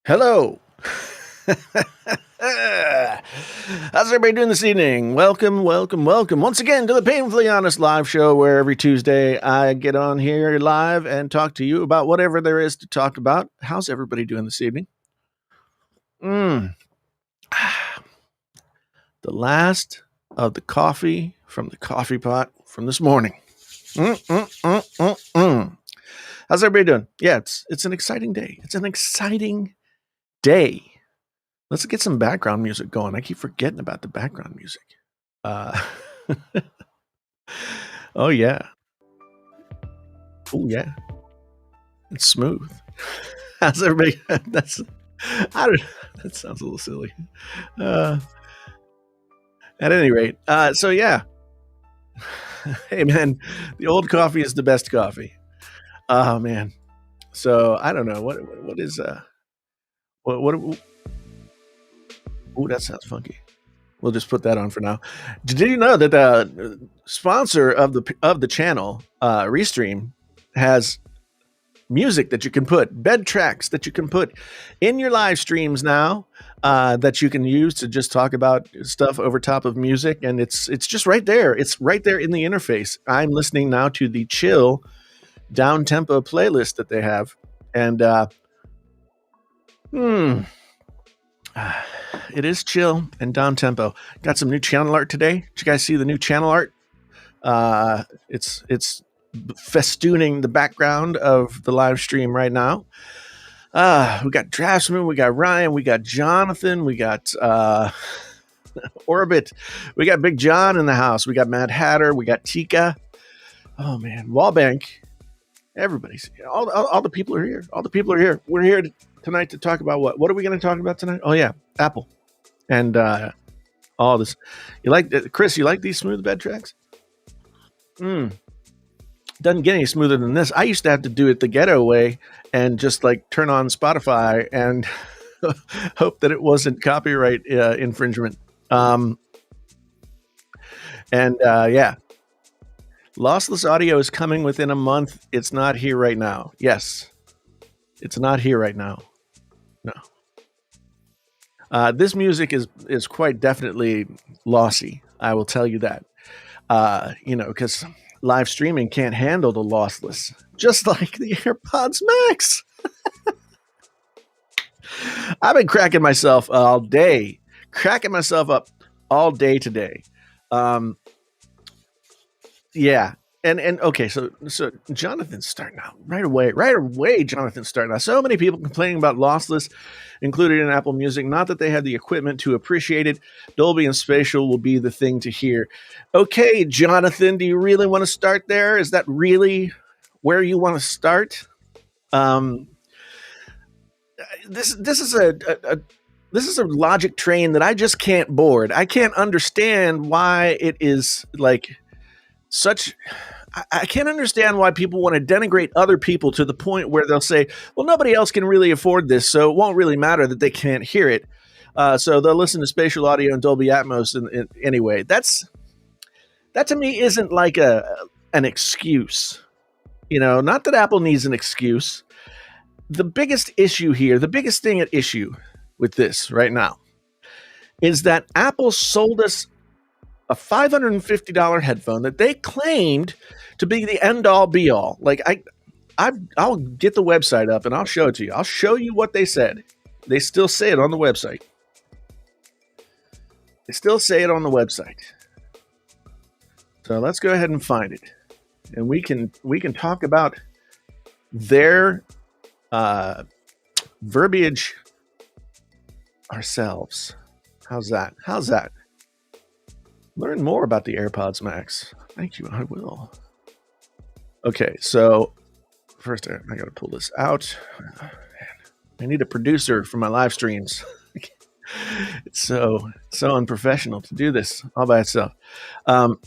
Hello. How's everybody doing this evening? Welcome, welcome, welcome once again to the Painfully Honest live show, where every Tuesday I get on here live and talk to you about whatever there is to talk about. How's everybody doing this evening? The last of the coffee from the coffee pot from this morning. How's everybody doing? Yeah, it's an exciting day. It's an exciting day. Let's get some background music going. I keep forgetting about the background music. Oh yeah. Oh yeah. It's smooth. How's everybody? That sounds a little silly. At any rate, so yeah. Hey man, the old coffee is the best coffee. Oh man. So I don't know what is what. Oh, that sounds funky. We'll just put that on for now. Did you know that the sponsor of the channel, Restream, has music that you can put, bed tracks that you can put in your live streams now, that you can use to just talk about stuff over top of music, and it's just right there. It's right there in the interface. I'm listening now to the chill down tempo playlist that they have, and it is chill and down tempo. Got some new channel art today. Did you guys see the new channel art? It's festooning the background of the live stream right now. We got Draftsman, we got Ryan, we got Jonathan, we got Orbit, we got Big John in the house, we got Mad Hatter, we got Tika. Oh man, Wallbank. Everybody's here. All the people are here. All the people are here. We're here tonight to talk about what? What are we going to talk about tonight? Oh yeah, Apple, and all this. You like Chris? You like these smooth bed tracks? Doesn't get any smoother than this. I used to have to do it the ghetto way and just like turn on Spotify and hope that it wasn't copyright infringement. Yeah. Lossless audio is coming within a month. It's not here right now. Yes. It's not here right now. No. This music is quite definitely lossy. I will tell you that. Because live streaming can't handle the lossless, just like the AirPods Max. I've been cracking myself all day, cracking myself up all day today. Yeah. And okay, so Jonathan's starting out right away. Jonathan's starting out. So many people complaining about lossless included in Apple Music. Not that they have the equipment to appreciate it. Dolby and Spatial will be the thing to hear. Okay, Jonathan, do you really want to start there? Is that really where you want to start? This is a logic train that I just can't board. I can't understand why it is like such. I can't understand why people want to denigrate other people to the point where they'll say, well, nobody else can really afford this, so it won't really matter that they can't hear it. So they'll listen to spatial audio and Dolby Atmos anyway. That to me isn't like an excuse. Not that Apple needs an excuse. The biggest issue here, the biggest thing at issue with this right now is that Apple sold us a $550 headphone that they claimed to be the end-all be-all. Like I'll get the website up and I'll show it to you. I'll show you what they said. They still say it on the website. So let's go ahead and find it, and we can talk about their verbiage ourselves. How's that? Learn more about the AirPods Max. Thank you. I will. Okay, so first I got to pull this out. I need a producer for my live streams. It's so unprofessional to do this all by itself. Let's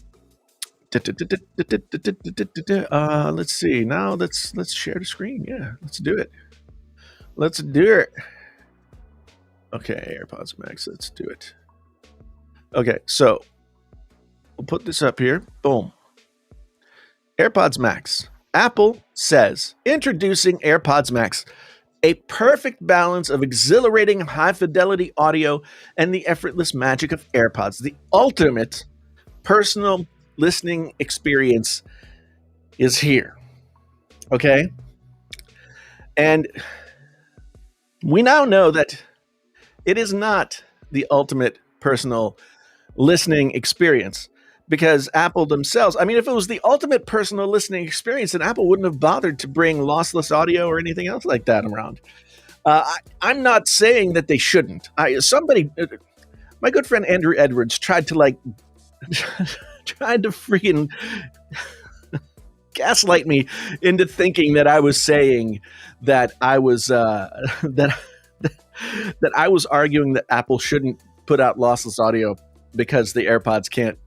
see. Now let's share the screen. Yeah, let's do it. Okay, AirPods Max. Let's do it. Okay, so we'll put this up here. Boom. AirPods Max. Apple says, introducing AirPods Max. A perfect balance of exhilarating high fidelity audio and the effortless magic of AirPods. The ultimate personal listening experience is here. Okay? And we now know that it is not the ultimate personal listening experience because Apple themselves, I mean, if it was the ultimate personal listening experience, then Apple wouldn't have bothered to bring lossless audio or anything else like that around. I'm not saying that they shouldn't. My good friend Andrew Edwards tried to freaking gaslight me into thinking that I was saying that I was that that I was arguing that Apple shouldn't put out lossless audio because the AirPods can't.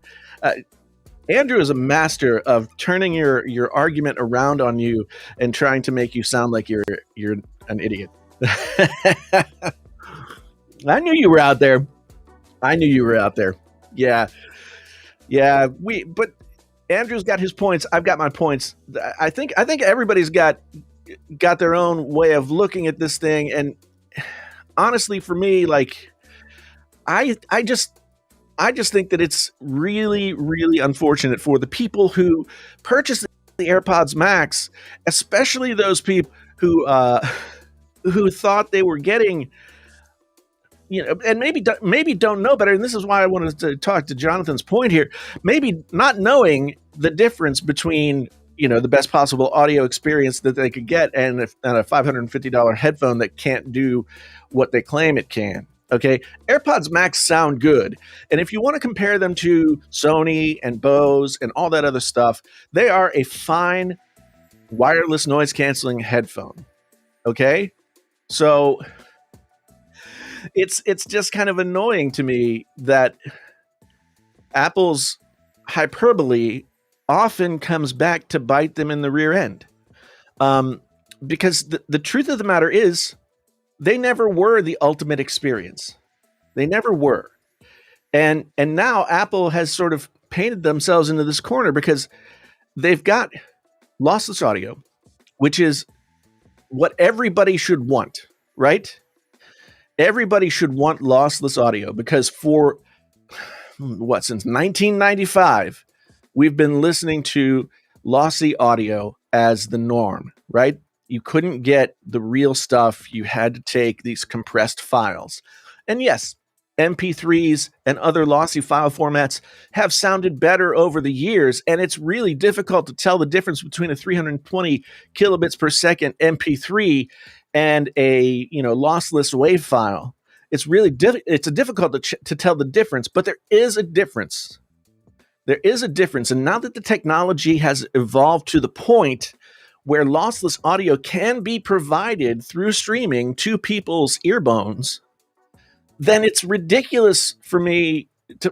Andrew is a master of turning your argument around on you and trying to make you sound like you're an idiot. I knew you were out there. Yeah. But Andrew's got his points. I've got my points. I think everybody's got their own way of looking at this thing. And honestly, for me, like, I just think that it's really, really unfortunate for the people who purchased the AirPods Max, especially those people who thought they were getting, and maybe don't know better. And this is why I wanted to talk to Jonathan's point here. Maybe not knowing the difference between, the best possible audio experience that they could get and a $550 headphone that can't do what they claim it can. Okay, AirPods Max sound good. And if you want to compare them to Sony and Bose and all that other stuff, they are a fine wireless noise canceling headphone. Okay? So it's just kind of annoying to me that Apple's hyperbole often comes back to bite them in the rear end. Because the truth of the matter is, they never were the ultimate experience. They never were. And now Apple has sort of painted themselves into this corner because they've got lossless audio, which is what everybody should want, right? Everybody should want lossless audio because for since 1995, we've been listening to lossy audio as the norm, right? You couldn't get the real stuff. You had to take these compressed files. And yes, MP3s and other lossy file formats have sounded better over the years, and it's really difficult to tell the difference between a 320 kilobits per second MP3 and a lossless WAV file. It's really difficult to tell the difference, but there is a difference. There is a difference, and now that the technology has evolved to the point where lossless audio can be provided through streaming to people's earbones, then it's ridiculous for me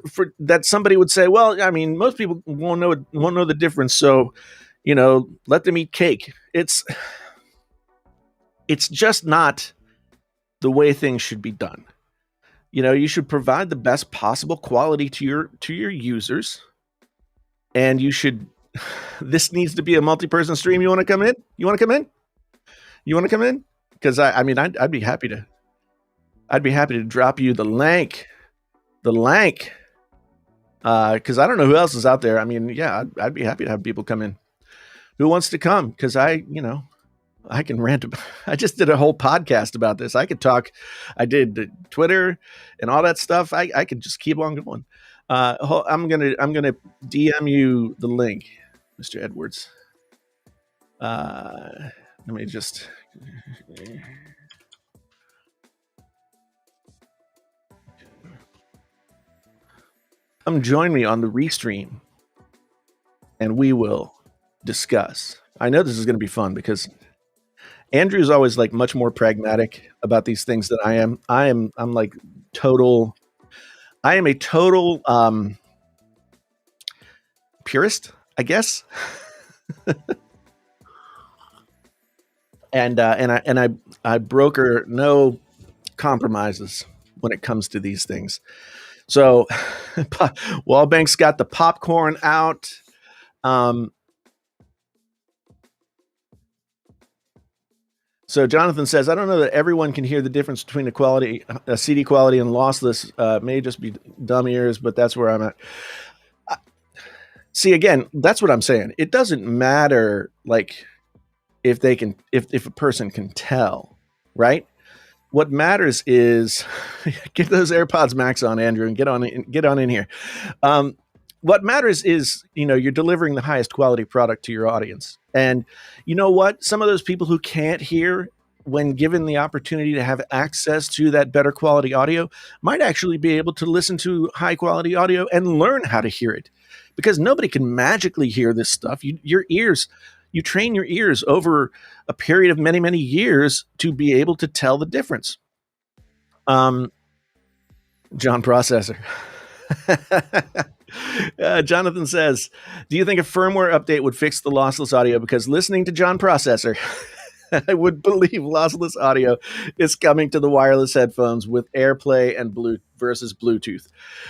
for that somebody would say, well, I mean, most people won't know the difference, so let them eat cake. It's just not the way things should be done. You should provide the best possible quality to your users, and you should. This needs to be a multi-person stream. You want to come in? Because I'd be happy to. I'd be happy to drop you the link. Because I don't know who else is out there. I mean, yeah, I'd be happy to have people come in. Who wants to come? Because I can rant. I just did a whole podcast about this. I could talk. I did Twitter and all that stuff. I could just keep on going. I'm gonna DM you the link, Mr. Edwards. Let me just. Join me on the restream, and we will discuss. I know this is going to be fun because Andrew is always like much more pragmatic about these things than I am. I'm like total. I am a total purist, I guess. and I broker no compromises when it comes to these things. So Wallbank's got the popcorn out. So Jonathan says, I don't know that everyone can hear the difference between a CD quality and lossless. May just be dumb ears, but that's where I'm at. See, again, that's what I'm saying. It doesn't matter, like, if a person can tell, right? What matters is get those AirPods Max on, Andrew, and get on in here. What matters is, you're delivering the highest quality product to your audience. And you know what? Some of those people who can't hear, when given the opportunity to have access to that better quality audio, might actually be able to listen to high quality audio and learn how to hear it, because nobody can magically hear this stuff. You train your ears over a period of many, many years to be able to tell the difference. John Processor. Jonathan says, do you think a firmware update would fix the lossless audio? Because listening to John Processor, I would believe lossless audio is coming to the wireless headphones with AirPlay and versus Bluetooth.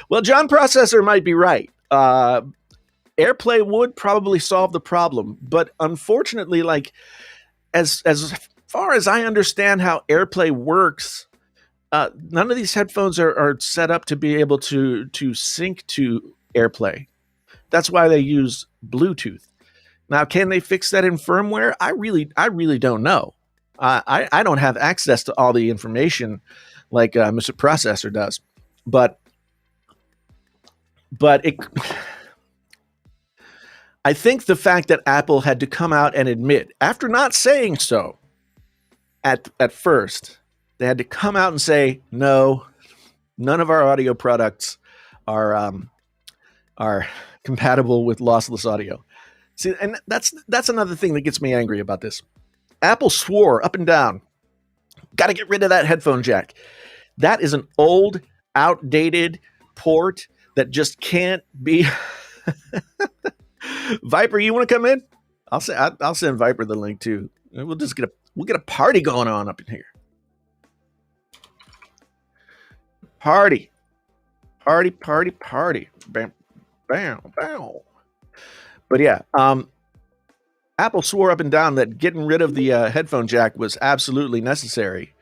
Well, John Processor might be right. AirPlay would probably solve the problem, but unfortunately, like, as far as I understand how AirPlay works, none of these headphones are set up to be able to sync to AirPlay. That's why they use Bluetooth. Now, can they fix that in firmware? I really don't know. I don't have access to all the information like Mr. Processor does, but it. I think the fact that Apple had to come out and admit, after not saying so at first, they had to come out and say, no, none of our audio products are compatible with lossless audio. See, and that's another thing that gets me angry about this. Apple swore up and down, got to get rid of that headphone jack. That is an old, outdated port that just can't be. Viper, you want to come in? I'll send Viper the link too. We'll get a party going on up in here. Party. Bam, bam, bam. But yeah, Apple swore up and down that getting rid of the headphone jack was absolutely necessary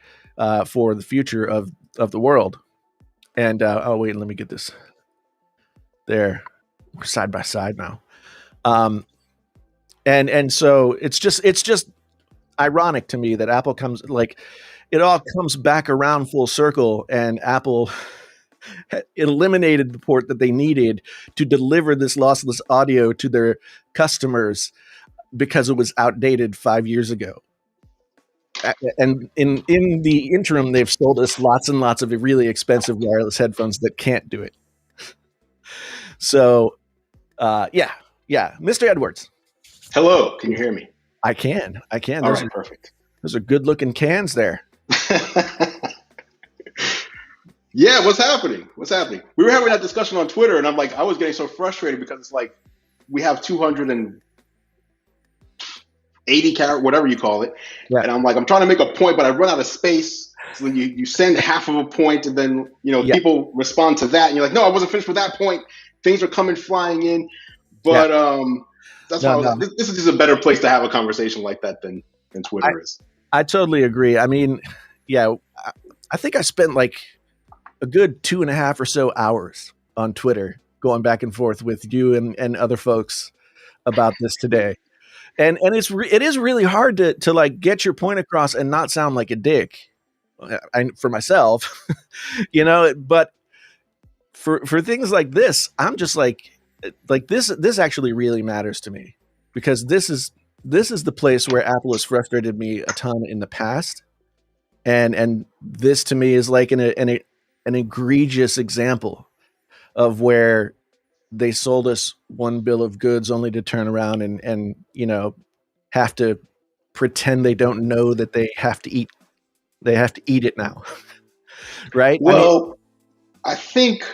for the future of the world. And oh wait, let me get this. There, we're side by side now. And so it's just ironic to me that Apple it all comes back around full circle, and Apple eliminated the port that they needed to deliver this lossless audio to their customers because it was outdated 5 years ago. And in the interim, they've sold us lots and lots of really expensive wireless headphones that can't do it. So, yeah. Mr. Edwards. Hello. Can you hear me? I can. All right, perfect. Those are good looking cans there. Yeah, what's happening? We were having that discussion on Twitter, and I was getting so frustrated because it's like we have 280 characters, whatever you call it, yeah. And I'm trying to make a point, but I run out of space. So you send half of a point, and then people respond to that, and you're like, no, I wasn't finished with that point. Things are coming flying in, but that's why this is just a better place to have a conversation like that than Twitter is. I totally agree. I mean, yeah, I think I spent like a good 2.5 or so hours on Twitter going back and forth with you and other folks about this today. And it is really hard to like get your point across and not sound like a dick. For myself, but for things like this, I'm just like this actually really matters to me, because this is the place where Apple has frustrated me a ton in the past. And this to me is like an egregious example of where they sold us one bill of goods only to turn around and have to pretend they don't know that they have to eat it now. Right? Well, I think,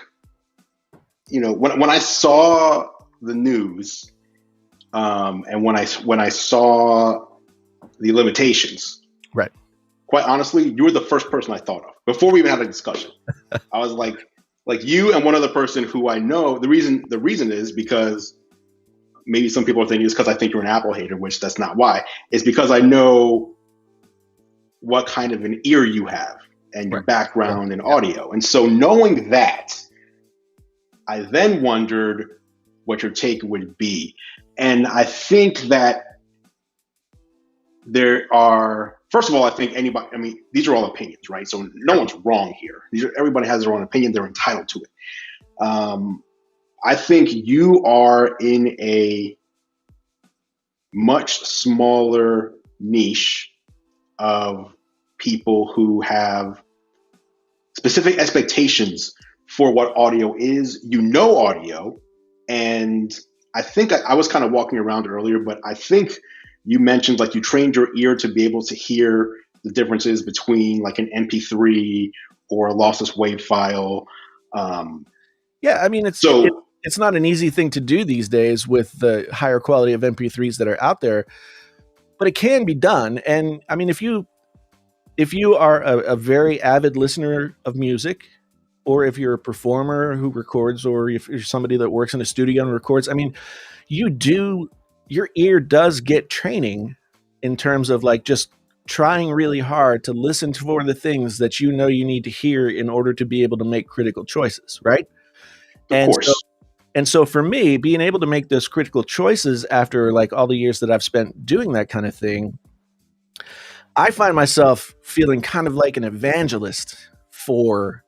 when I saw the news, and when I saw the limitations, right? Quite honestly, you were the first person I thought of before we even had a discussion. I was like you and one other person who I know. The reason is because maybe some people are thinking it's because I think you're an Apple hater, which that's not why. It's because I know what kind of an ear you have and your background in audio. And so knowing that, I then wondered what your take would be. And I think that there are, first of all, I think these are all opinions, right? So no one's wrong here. Everybody has their own opinion. They're entitled to it. I think you are in a much smaller niche of people who have specific expectations for what audio is. You know audio, and I think I was kind of walking around earlier, but I think you mentioned like you trained your ear to be able to hear the differences between like an MP3 or a lossless wave file. Yeah, I mean, it's not an easy thing to do these days with the higher quality of MP3s that are out there, but it can be done. And I mean, if you are a very avid listener of music, or if you're a performer who records, or if you're somebody that works in a studio and records, I mean, your ear does get training in terms of like just trying really hard to listen for the things that you know you need to hear in order to be able to make critical choices, right? Of course. And so for me, being able to make those critical choices after like all the years that I've spent doing that kind of thing, I find myself feeling kind of like an evangelist for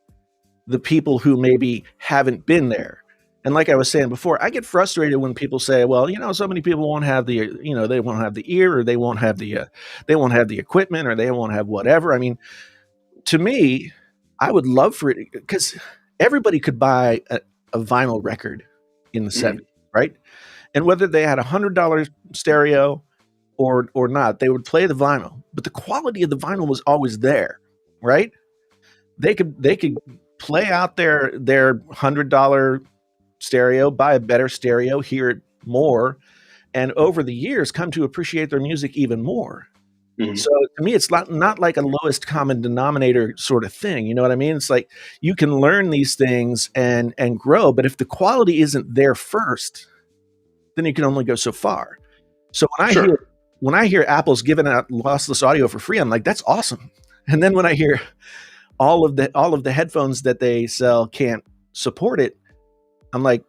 the people who maybe haven't been there. And like I was saying before, I get frustrated when people say, well, so many people won't have they won't have the ear, or they won't have the equipment, or they won't have whatever. I mean, to me, I would love for it, because everybody could buy a vinyl record in the 70s, right? And whether they had $100 stereo or not, they would play the vinyl, but the quality of the vinyl was always there, right? They could play out their $100 stereo, buy a better stereo, hear it more, and over the years come to appreciate their music even more. Mm-hmm. So to me, it's not like a lowest common denominator sort of thing. You know what I mean? It's like you can learn these things and grow, but if the quality isn't there first, then you can only go so far. So when I hear Apple's giving out lossless audio for free, I'm like, that's awesome. And then when I hear all of the headphones that they sell can't support it, I'm like,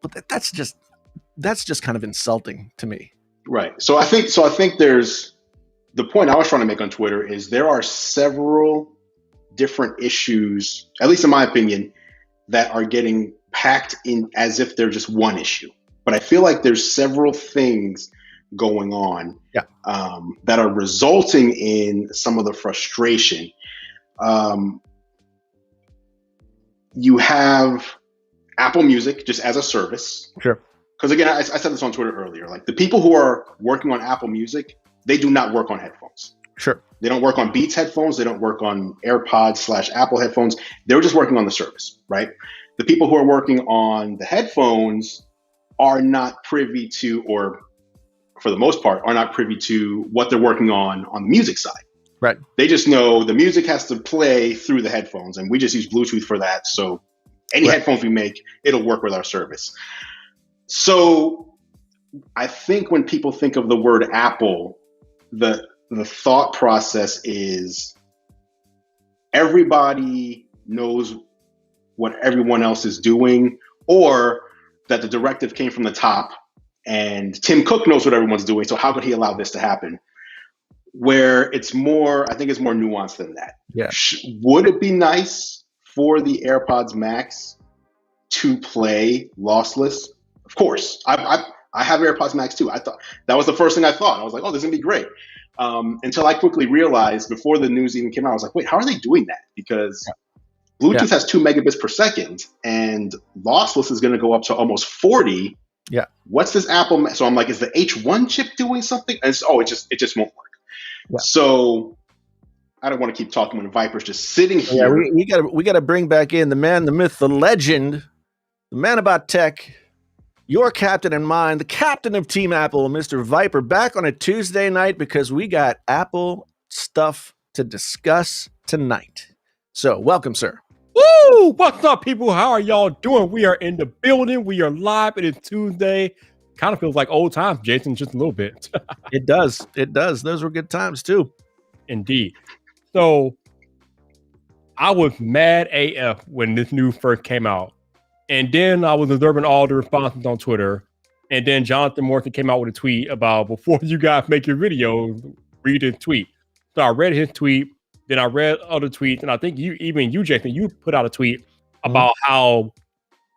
but that's just kind of insulting to me. Right. So I think there's, the point I was trying to make on Twitter is there are several different issues, at least in my opinion, that are getting packed in as if they're just one issue. But I feel like there's several things going on that are resulting in some of the frustration. You have Apple Music just as a service. Sure. Because again, I said this on Twitter earlier, like the people who are working on Apple Music, they do not work on headphones. Sure. They don't work on Beats headphones. They don't work on AirPods / Apple headphones. They're just working on the service, right? The people who are working on the headphones are not privy to, or for the most part, are not privy to what they're working on the music side. Right. They just know the music has to play through the headphones, and we just use Bluetooth for that. So any headphones we make, it'll work with our service. So I think when people think of the word Apple, the thought process is everybody knows what everyone else is doing, or that the directive came from the top and Tim Cook knows what everyone's doing. So how could he allow this to happen? Where it's more, I think it's more nuanced than that. Yeah. Would it be nice for the AirPods Max to play lossless? Of course. I have AirPods Max too. I thought that was the first thing I thought. I was like, oh, this is gonna be great. Until I quickly realized before the news even came out, I was like, wait, how are they doing that? Because Bluetooth has 2 megabits per second, and lossless is going to go up to almost 40. Yeah. What's this Apple? So I'm like, is the H1 chip doing something? And it just won't work. Yeah. So I don't want to keep talking when Viper's just sitting here. Yeah, we got to bring back in the man, the myth, the legend, the man about tech, your captain and mine, the captain of Team Apple, Mr. Viper, back on a Tuesday night because we got Apple stuff to discuss tonight. So welcome, sir. Woo! What's up, people? How are y'all doing? We are in the building. We are live. It is Tuesday. Kind of feels like old times, Jason, just a little bit. It does. Those were good times, too. Indeed. So I was mad AF when this news first came out. And then I was observing all the responses on Twitter. And then Jonathan Morrison came out with a tweet about, before you guys make your video, read his tweet. So I read his tweet. Then I read other tweets. And I think you, Jason, you put out a tweet about how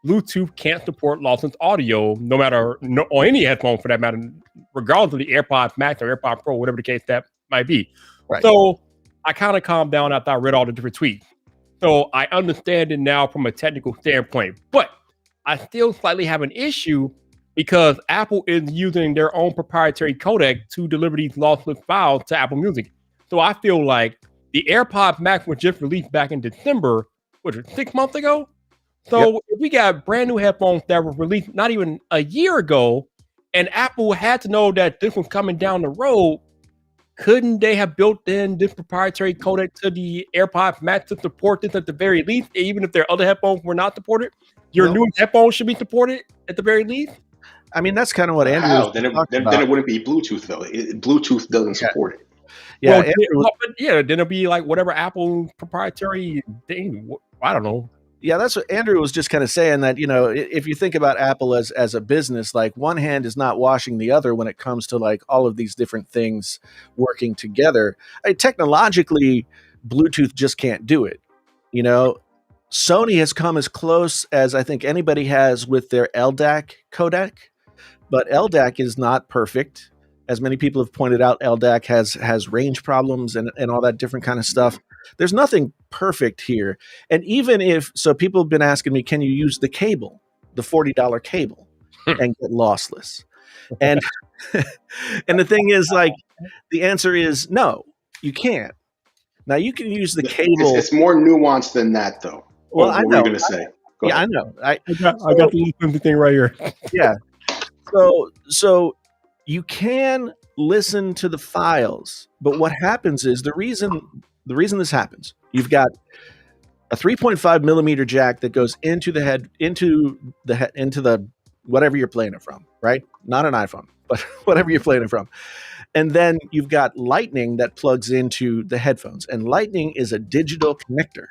Bluetooth can't support lossless audio, or any headphone for that matter, regardless of the AirPods Max or AirPods Pro, whatever the case that might be. Right. So I kind of calmed down after I read all the different tweets. So I understand it now from a technical standpoint, but I still slightly have an issue because Apple is using their own proprietary codec to deliver these lossless files to Apple Music. So I feel like the AirPods Max was just released back in December, 6 months ago? So if we got brand new headphones that were released not even a year ago, and Apple had to know that this was coming down the road, couldn't they have built in this proprietary codec to the AirPods Max to support this at the very least, even if their other headphones were not supported? Your new headphones should be supported at the very least? I mean, that's kind of what Andrew was then it wouldn't be Bluetooth, though. Bluetooth doesn't support it. Yeah, then it'll be like whatever Apple proprietary thing. I don't know. Yeah, that's what Andrew was just kind of saying, that, if you think about Apple as a business, like one hand is not washing the other when it comes to like all of these different things working together. Technologically, Bluetooth just can't do it. Sony has come as close as I think anybody has with their LDAC codec, but LDAC is not perfect. As many people have pointed out, LDAC has range problems and all that different kind of stuff. There's nothing perfect here. And even so people have been asking me, can you use the cable, the $40 cable, and get lossless? And and the thing is, like, the answer is no, you can't. Now you can use the cable. It's more nuanced than that, though. Well, I know. What were you going to say? Go ahead. I know. I got the little thing right here. Yeah. So you can listen to the files, but what happens is the reason this happens, you've got a 3.5 millimeter jack that goes into the whatever you're playing it from, right? Not an iPhone, but whatever you're playing it from. And then you've got Lightning that plugs into the headphones, and Lightning is a digital connector.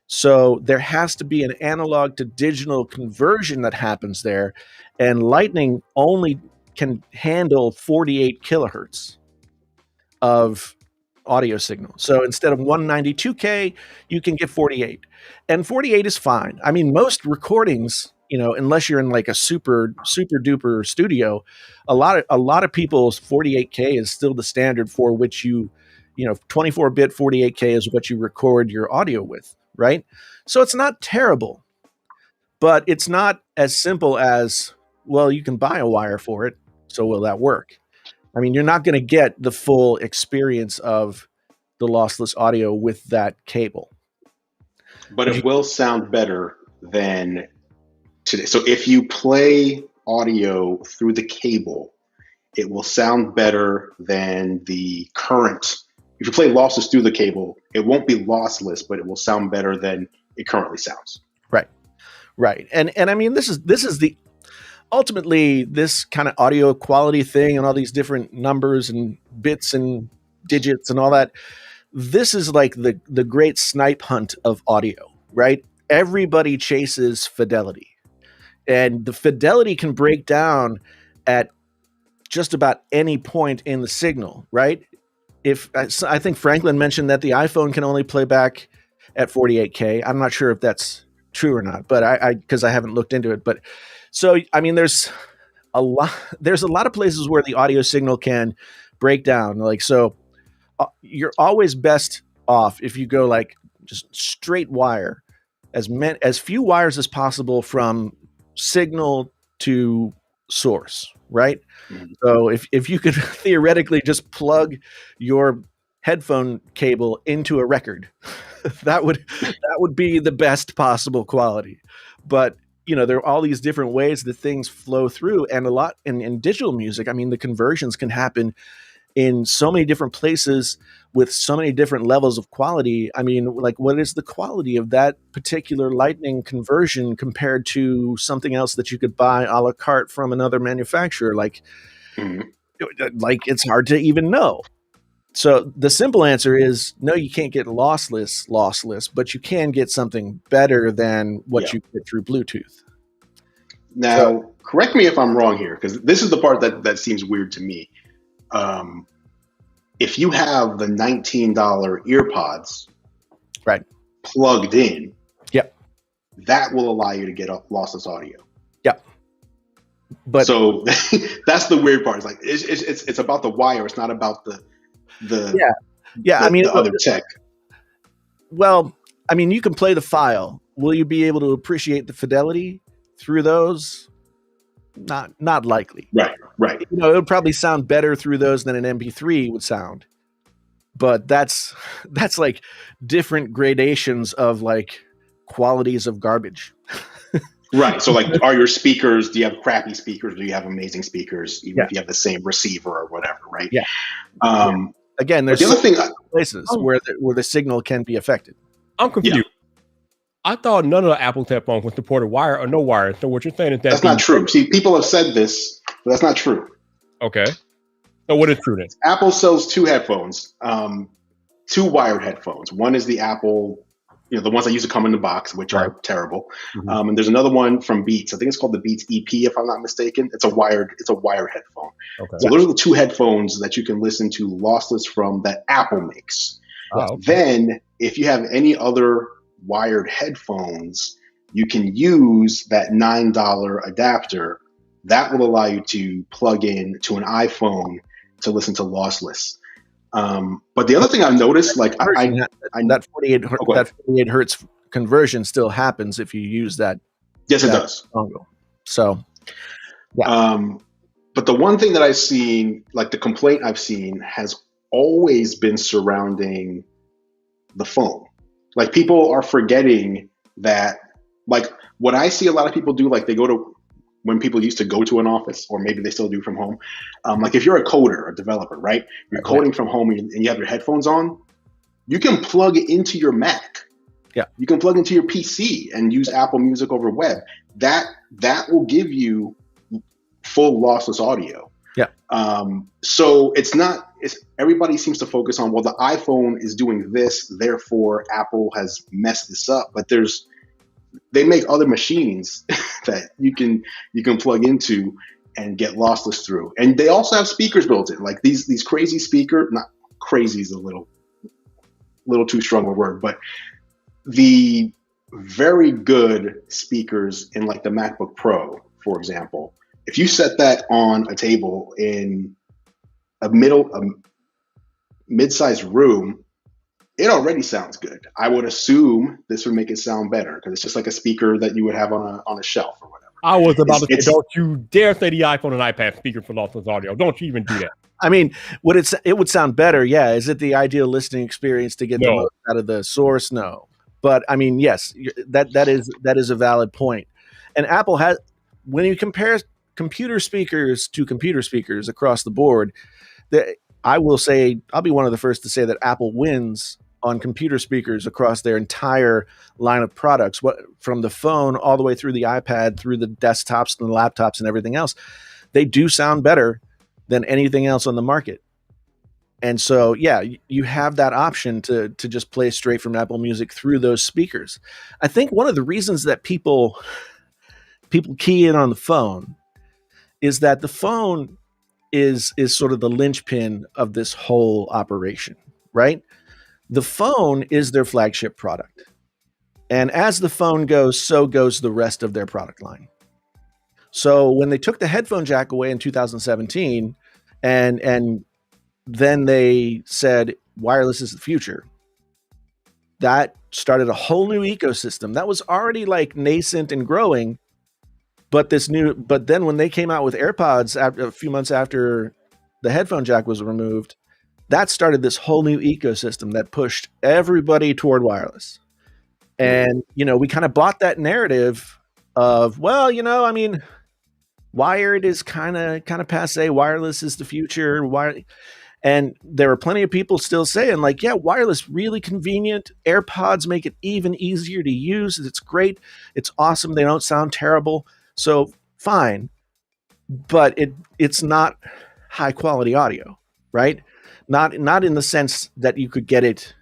So there has to be an analog to digital conversion that happens there, and Lightning only can handle 48 kilohertz of audio signal. So instead of 192K, you can get 48. And 48 is fine. I mean, most recordings, unless you're in like a super duper studio, a lot of people's 48K is still the standard for which 24-bit 48K is what you record your audio with, right? So it's not terrible, but it's not as simple as, well, you can buy a wire for it. So will that work? I mean, you're not going to get the full experience of the lossless audio with that cable. But it will sound better than today. So if you play audio through the cable, it will sound better than the current. If you play lossless through the cable, it won't be lossless, but it will sound better than it currently sounds. Right. And I mean, this is the ultimately, this kind of audio quality thing and all these different numbers and bits and digits and all that, this is like the great snipe hunt of audio, right? Everybody chases fidelity. And the fidelity can break down at just about any point in the signal, right? I think Franklin mentioned that the iPhone can only play back at 48K. I'm not sure if that's true or not, but because I haven't looked into it. But so, I mean, there's a lot of places where the audio signal can break down. Like, so you're always best off if you go like just straight wire, as few wires as possible from signal to source, right? Mm-hmm. So if you could theoretically just plug your headphone cable into a record, that would be the best possible quality. But there are all these different ways that things flow through, and a lot in digital music. I mean, the conversions can happen in so many different places with so many different levels of quality. I mean, like, what is the quality of that particular Lightning conversion compared to something else that you could buy a la carte from another manufacturer? Like, like, it's hard to even know. So the simple answer is no, you can't get lossless, but you can get something better than what you get through Bluetooth. Now, correct me if I'm wrong here, because this is the part that seems weird to me. If you have the $19 earpods plugged in, that will allow you to get lossless audio. But so that's the weird part. It's like it's about the wire. It's not about the other tech. Well, I mean, you can play the file. Will you be able to appreciate the fidelity through those? Not likely. Right. You know, it would probably sound better through those than an MP3 would sound. But that's like different gradations of like qualities of garbage. Right. So like, are your speakers, do you have crappy speakers? Do you have amazing speakers, even if you have the same receiver or whatever, right? Again, there's the other thing places where the signal can be affected. I'm confused. I thought none of the Apple headphones was supported wire or no wire. So what you're saying is that's not true. See, people have said this, but that's not true. Okay. So what is true then? Apple sells two headphones, two wired headphones. One is the Apple, the ones that used to come in the box, which are terrible. Mm-hmm. And there's another one from Beats. I think it's called the Beats EP, if I'm not mistaken. It's a wired headphone. Okay. So those are the two headphones that you can listen to lossless from that Apple makes. Oh, okay. Then if you have any other wired headphones, you can use that $9 adapter. That will allow you to plug in to an iPhone to listen to lossless. But the other thing I've noticed, like that 48 hertz conversion still happens if you use that. Yes, it does. Dongle. So, but the one thing that I've seen, like the complaint I've seen, has always been surrounding the phone. Like people are forgetting that, like what I see a lot of people do, like they go to, when people used to go to an office, or maybe they still do from home. Like if you're a coder, a developer, right? You're coding from home and you have your headphones on, you can plug it into your Mac. Yeah. You can plug into your PC and use Apple Music over web. That will give you full lossless audio. Yeah. So everybody seems to focus on, well, the iPhone is doing this, therefore Apple has messed this up. But they make other machines that you can plug into and get lossless through. And they also have speakers built in, like these crazy speaker, not crazy is a little too strong a word, but the very good speakers in like the MacBook Pro, for example, if you set that on a table in a mid-sized room, it already sounds good. I would assume this would make it sound better because it's just like a speaker that you would have on a shelf or whatever. I was about to say, don't you dare say the iPhone and iPad speaker for lossless audio. Don't you even do that. I mean, it would sound better, yeah. Is it the ideal listening experience to get the most out of the source? No. But I mean, yes, that is a valid point. And Apple has, when you compare computer speakers to computer speakers across the board, I will say, I'll be one of the first to say that Apple wins on computer speakers across their entire line of products, from the phone all the way through the iPad, through the desktops and the laptops and everything else. They do sound better than anything else on the market. And so, yeah, you have that option to just play straight from Apple Music through those speakers. I think one of the reasons that people key in on the phone is that the phone is sort of the linchpin of this whole operation, right? The phone is their flagship product. And as the phone goes, so goes the rest of their product line. So when they took the headphone jack away in 2017, and then they said wireless is the future, that started a whole new ecosystem that was already like nascent and growing. But then when they came out with AirPods a few months after the headphone jack was removed, that started this whole new ecosystem that pushed everybody toward wireless. And, we kind of bought that narrative of, well, I mean, wired is kind of passe. Wireless is the future. And there are plenty of people still saying like, yeah, wireless, really convenient. AirPods make it even easier to use. It's great. It's awesome. They don't sound terrible. So fine. But it's not high quality audio, right? not in the sense that you could get it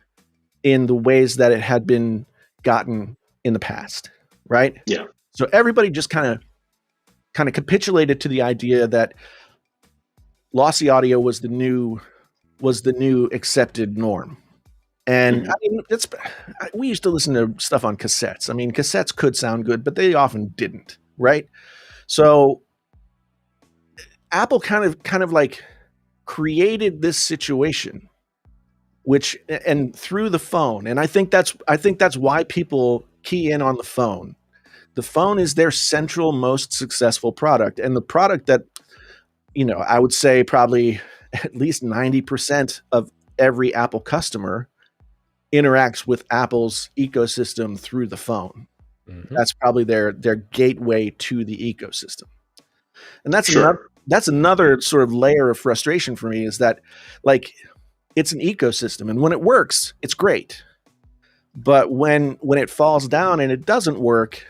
in the ways that it had been gotten in the past, right? Yeah. So everybody just kind of capitulated to the idea that lossy audio was the new accepted norm. And I mean, we used to listen to stuff on cassettes. I mean, cassettes could sound good, but they often didn't, right? So Apple kind of like created this situation, and through the phone. And I think that's why people key in on the phone. The phone is their central, most successful product, and the product that, I would say probably at least 90% of every Apple customer interacts with Apple's ecosystem through the phone. Mm-hmm. That's probably their gateway to the ecosystem. And that's another sort of layer of frustration for me, is that, like, it's an ecosystem, and when it works, it's great. But when it falls down and it doesn't work,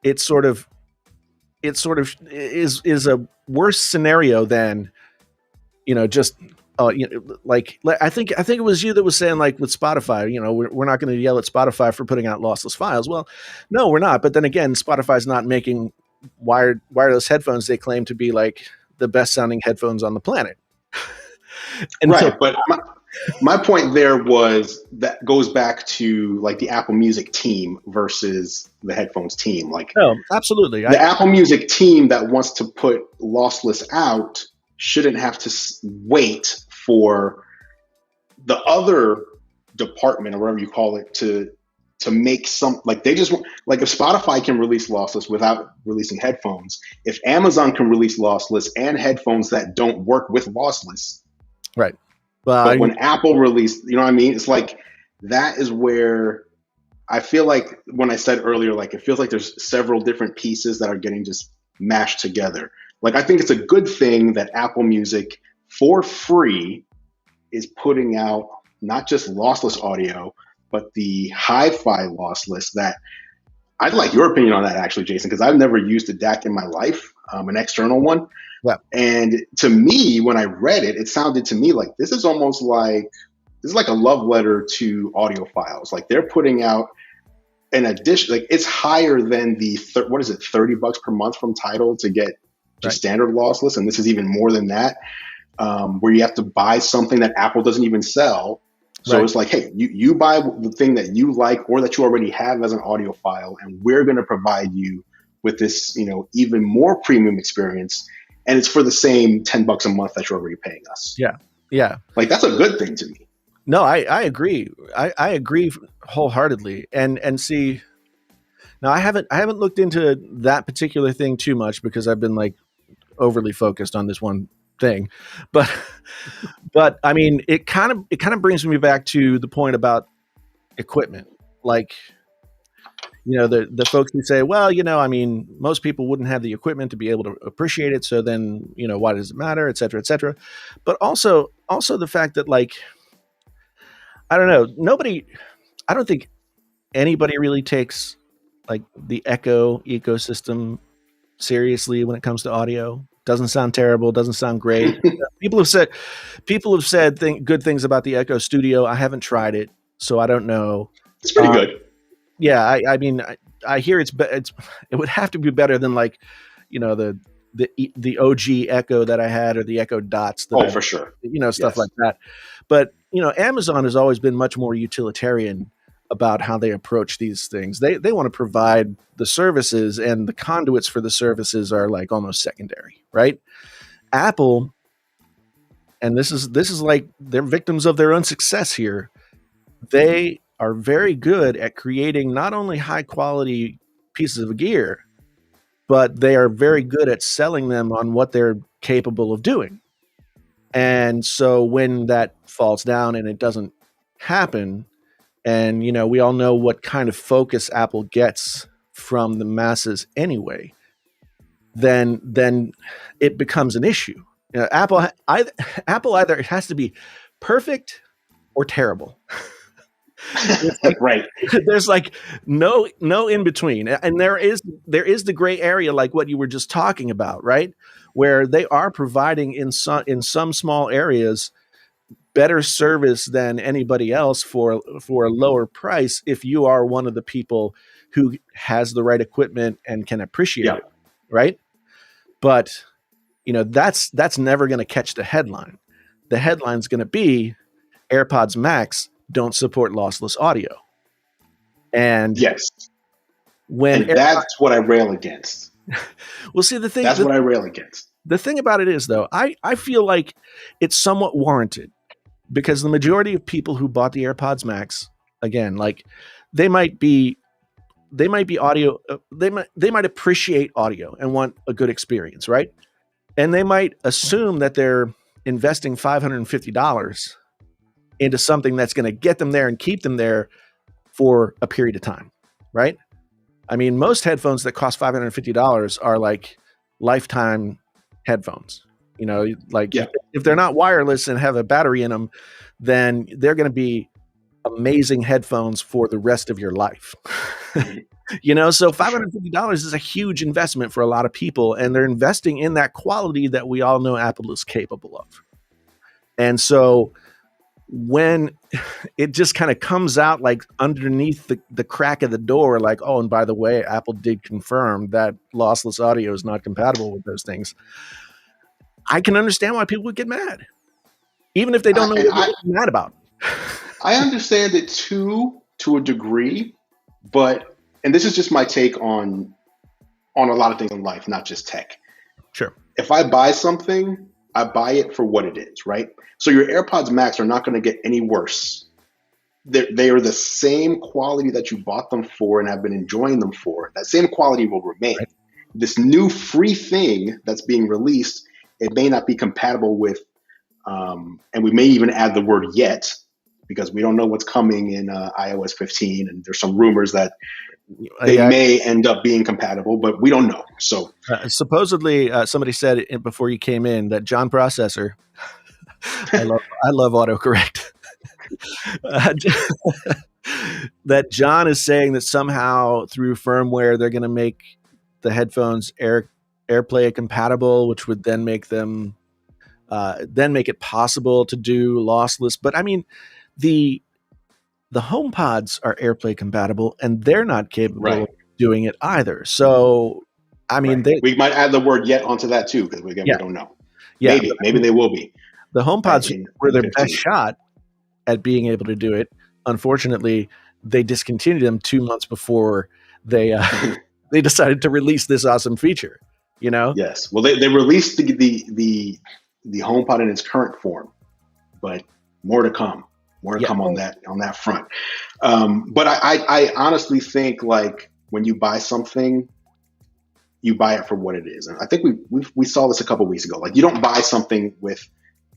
it sort of is a worse scenario than, just like I think it was you that was saying, like, with Spotify, we're not going to yell at Spotify for putting out lossless files. Well, no, we're not. But then again, Spotify's not making wireless headphones they claim to be like the best sounding headphones on the planet. And right, but my point there was that goes back to, like, the Apple Music team versus the headphones team. Like, no, absolutely, the Apple Music team that wants to put lossless out shouldn't have to wait for the other department, or whatever you call it, to make some, like, they just, like, if Spotify can release lossless without releasing headphones, if Amazon can release lossless and headphones that don't work with lossless, right? But when Apple released, you know what I mean? It's like, that is where I feel like, when I said earlier, like, it feels like there's several different pieces that are getting just mashed together. Like, I think it's a good thing that Apple Music, for free, is putting out not just lossless audio, but the hi-fi lossless. That, I'd like your opinion on that, actually, Jason, because I've never used a DAC in my life, an external one. Yeah. And to me, when I read it, it sounded to me like this is almost like, this is like a love letter to audiophiles. Like, they're putting out an addition, like, it's higher than the $30 per month from Tidal to get just standard lossless, and this is even more than that, where you have to buy something that Apple doesn't even sell. So it's like, hey, you buy the thing that you like or that you already have as an audiophile, and we're going to provide you with this, even more premium experience, and it's for the same $10 a month that you're already paying us. Yeah. Like, that's a good thing to me. No, I agree. I agree wholeheartedly. And see, now I haven't looked into that particular thing too much, because I've been, like, overly focused on this one thing. But I mean, it kind of brings me back to the point about equipment. Like, the folks who say, well, I mean, most people wouldn't have the equipment to be able to appreciate it, so then, why does it matter, et cetera, et cetera. But also the fact that, like, I don't know, I don't think anybody really takes, like, the Echo ecosystem seriously when it comes to audio. Doesn't sound terrible, doesn't sound great. People have said good things about the Echo Studio. I haven't tried it, so I don't know. It's pretty good. Yeah, I mean, I hear it would have to be better than, like, the OG Echo that I had, or the Echo Dots. For sure. Stuff like that. But, Amazon has always been much more utilitarian about how they approach these things. They want to provide the services, and the conduits for the services are, like, almost secondary, right? Apple, and this is like, they're victims of their own success here. They are very good at creating not only high quality pieces of gear, but they are very good at selling them on what they're capable of doing. And so when that falls down and it doesn't happen, and, we all know what kind of focus Apple gets from the masses anyway, then it becomes an issue. Apple either has to be perfect or terrible. Right. There's, like, no in between. And there is the gray area, like what you were just talking about, right? Where they are providing in some small areas better service than anybody else for a lower price if you are one of the people who has the right equipment and can appreciate it, right? But that's never going to catch the headline. The headline's going to be AirPods Max don't support lossless audio. And yes, when that's what I rail against. Well, see, that's what I rail against. The thing about it is, though, I feel like it's somewhat warranted, because the majority of people who bought the AirPods Max, again, like they might be audio, they might appreciate audio and want a good experience, right? And they might assume that they're investing $550 into something that's going to get them there and keep them there for a period of time, right? I mean, most headphones that cost $550 are like lifetime headphones. If they're not wireless and have a battery in them, then they're going to be amazing headphones for the rest of your life. So $550 is a huge investment for a lot of people, and they're investing in that quality that we all know Apple is capable of. And so when it just kind of comes out like underneath the crack of the door, like, oh, and by the way, Apple did confirm that lossless audio is not compatible with those things, I can understand why people would get mad, even if they don't know what they're mad about. I understand it too, to a degree, and this is just my take on a lot of things in life, not just tech. Sure. If I buy something, I buy it for what it is, right? So your AirPods Max are not going to get any worse. They are the same quality that you bought them for and have been enjoying them for. That same quality will remain. Right. This new free thing that's being released, it may not be compatible with, and we may even add the word yet, because we don't know what's coming in iOS 15, and there's some rumors that they may end up being compatible, but we don't know. So supposedly, somebody said before you came in that John Processor, I love autocorrect, that John is saying that somehow through firmware they're going to make the headphones AirPlay compatible, which would then make them make it possible to do lossless. But I mean, the HomePods are AirPlay compatible, and they're not capable of doing it either. So, I mean, we might add the word "yet" onto that too, because we don't know. Yeah, maybe they will be. The HomePods were their best shot at being able to do it. Unfortunately, they discontinued them 2 months before they they decided to release this awesome feature. Yes. Well, they released the HomePod in its current form, but more to come. More to come on that front. But I honestly think, like, when you buy something, you buy it for what it is. And I think we saw this a couple of weeks ago. Like, you don't buy something with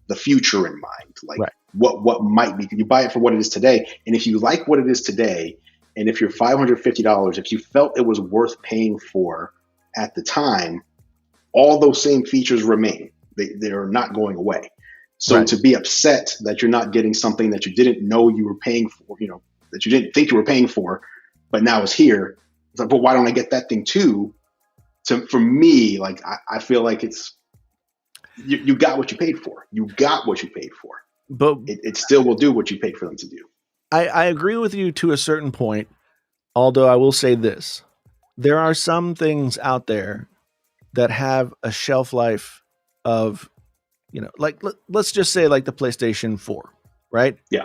the future in mind, like what might be. You buy it for what it is today. And if you like what it is today, and if you're $550, if you felt it was worth paying for at the time, all those same features remain. They're not going away. So to be upset that you're not getting something that you didn't know you were paying for, that you didn't think you were paying for, but now it's here. It's like, but why don't I get that thing too? For me, like, I feel like it's, you got what you paid for. You got what you paid for. But it still will do what you paid for them to do. I agree with you to a certain point, although I will say this. There are some things out there that have a shelf life of, like, let's just say like the PlayStation 4, right? Yeah.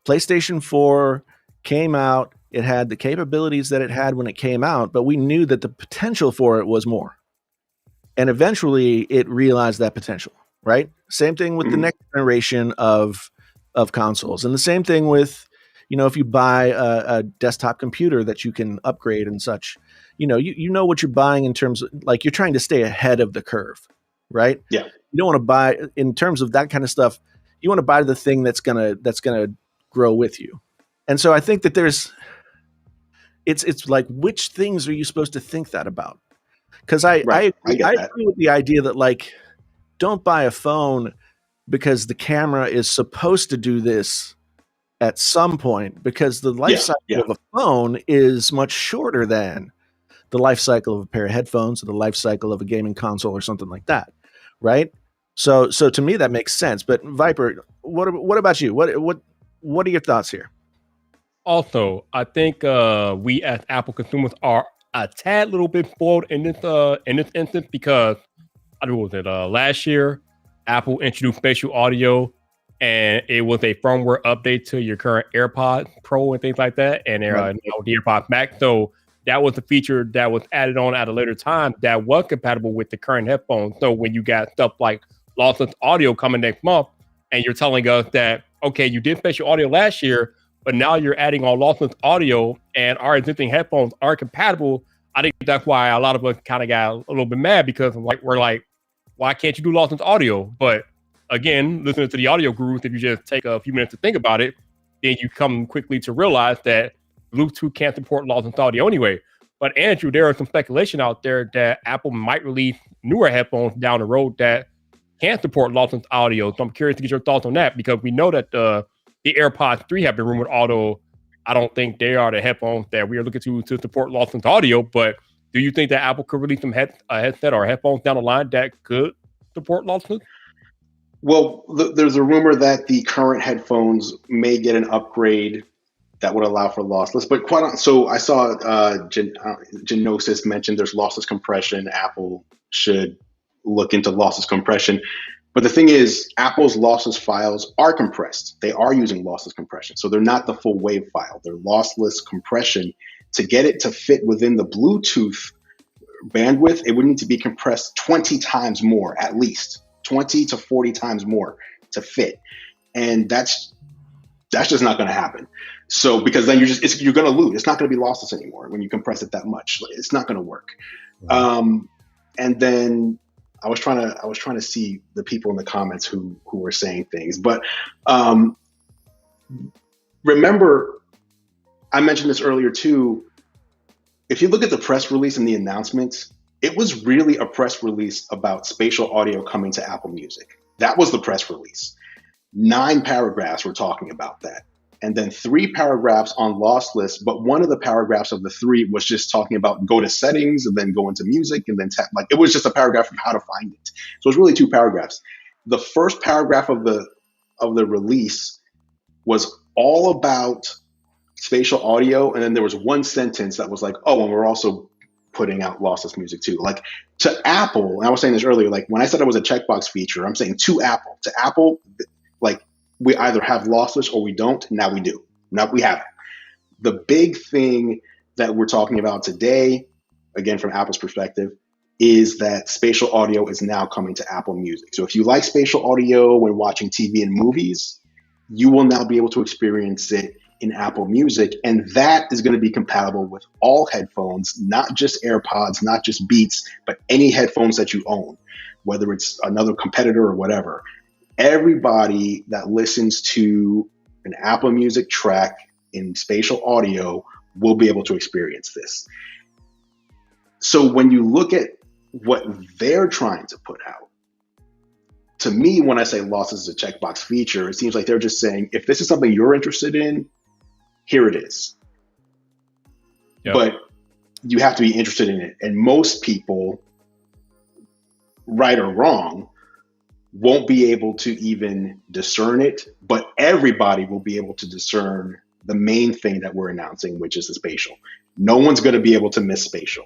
PlayStation 4 came out. It had the capabilities that it had when it came out, but we knew that the potential for it was more. And eventually it realized that potential, right? Same thing with the next generation of consoles. And the same thing with, if you buy a desktop computer that you can upgrade and such, you know what you're buying in terms of, like, you're trying to stay ahead of the curve, right? Yeah. You don't want to buy, in terms of that kind of stuff, you want to buy the thing that's gonna grow with you. And so I think that it's like, which things are you supposed to think that about? Because I agree with the idea that, like, don't buy a phone because the camera is supposed to do this at some point, because the life cycle of a phone is much shorter than the life cycle of a pair of headphones or the life cycle of a gaming console or something like that, right? So to me that makes sense. But Viper, what about you? What are your thoughts here? Also, I think we as Apple consumers are a tad little bit spoiled in this instance because I don't know what was it last year Apple introduced spatial audio, and it was a firmware update to your current AirPods Pro and things like that, and now the AirPods Max. So that was a feature that was added on at a later time that was compatible with the current headphones. So when you got stuff like lossless audio coming next month, and you're telling us that, okay, you did spatial audio last year, but now you're adding on lossless audio and our existing headphones are compatible. I think that's why a lot of us kind of got a little bit mad because we're like, why can't you do lossless audio? But again, listening to the audio gurus, if you just take a few minutes to think about it, then you come quickly to realize that Bluetooth can't support lossless audio anyway. But Andrew, there is some speculation out there that Apple might release newer headphones down the road that can support lossless audio. So I'm curious to get your thoughts on that because we know that the AirPods 3 have been rumored, although I don't think they are the headphones that we are looking to support lossless audio. But do you think that Apple could release some headset or headphones down the line that could support lossless? Well, there's a rumor that the current headphones may get an upgrade that would allow for lossless. But so I saw Genosis mentioned there's lossless compression. Apple should look into lossless compression. But the thing is, Apple's lossless files are compressed. They are using lossless compression. So they're not the full wave file. They're lossless compression. To get it to fit within the Bluetooth bandwidth, it would need to be compressed 20 times more, at least 20 to 40 times more to fit. And that's just not going to happen. So because then you're going to lose. It's not going to be lossless anymore when you compress it that much. It's not going to work. Right. And then I was trying to see the people in the comments who were saying things, but remember, I mentioned this earlier too. If you look at the press release and the announcements, it was really a press release about spatial audio coming to Apple Music. That was the press release. 9 paragraphs were talking about that. And then 3 paragraphs on lossless, but one of the paragraphs of the 3 was just talking about go to settings and then go into music and then tap. It was just a paragraph of how to find it. So it was really 2 paragraphs. The first paragraph of the release was all about spatial audio, and then there was one sentence that was like, oh, and we're also putting out lossless music too. Like to Apple, and I was saying this earlier, like when I said it was a checkbox feature, I'm saying to Apple, like we either have lossless or we don't. Now we do. Now we have it. The big thing that we're talking about today, again, from Apple's perspective, is that spatial audio is now coming to Apple Music. So if you like spatial audio when watching TV and movies, you will now be able to experience it in Apple Music. And that is going to be compatible with all headphones, not just AirPods, not just Beats, but any headphones that you own, whether it's another competitor or whatever. Everybody that listens to an Apple Music track in spatial audio will be able to experience this. So when you look at what they're trying to put out, to me, when I say lossless is a checkbox feature, it seems like they're just saying, if this is something you're interested in, here it is. Yep. But you have to be interested in it. And most people, right or wrong, won't be able to even discern it, but everybody will be able to discern the main thing that we're announcing, which is the spatial. No one's going to be able to miss spatial.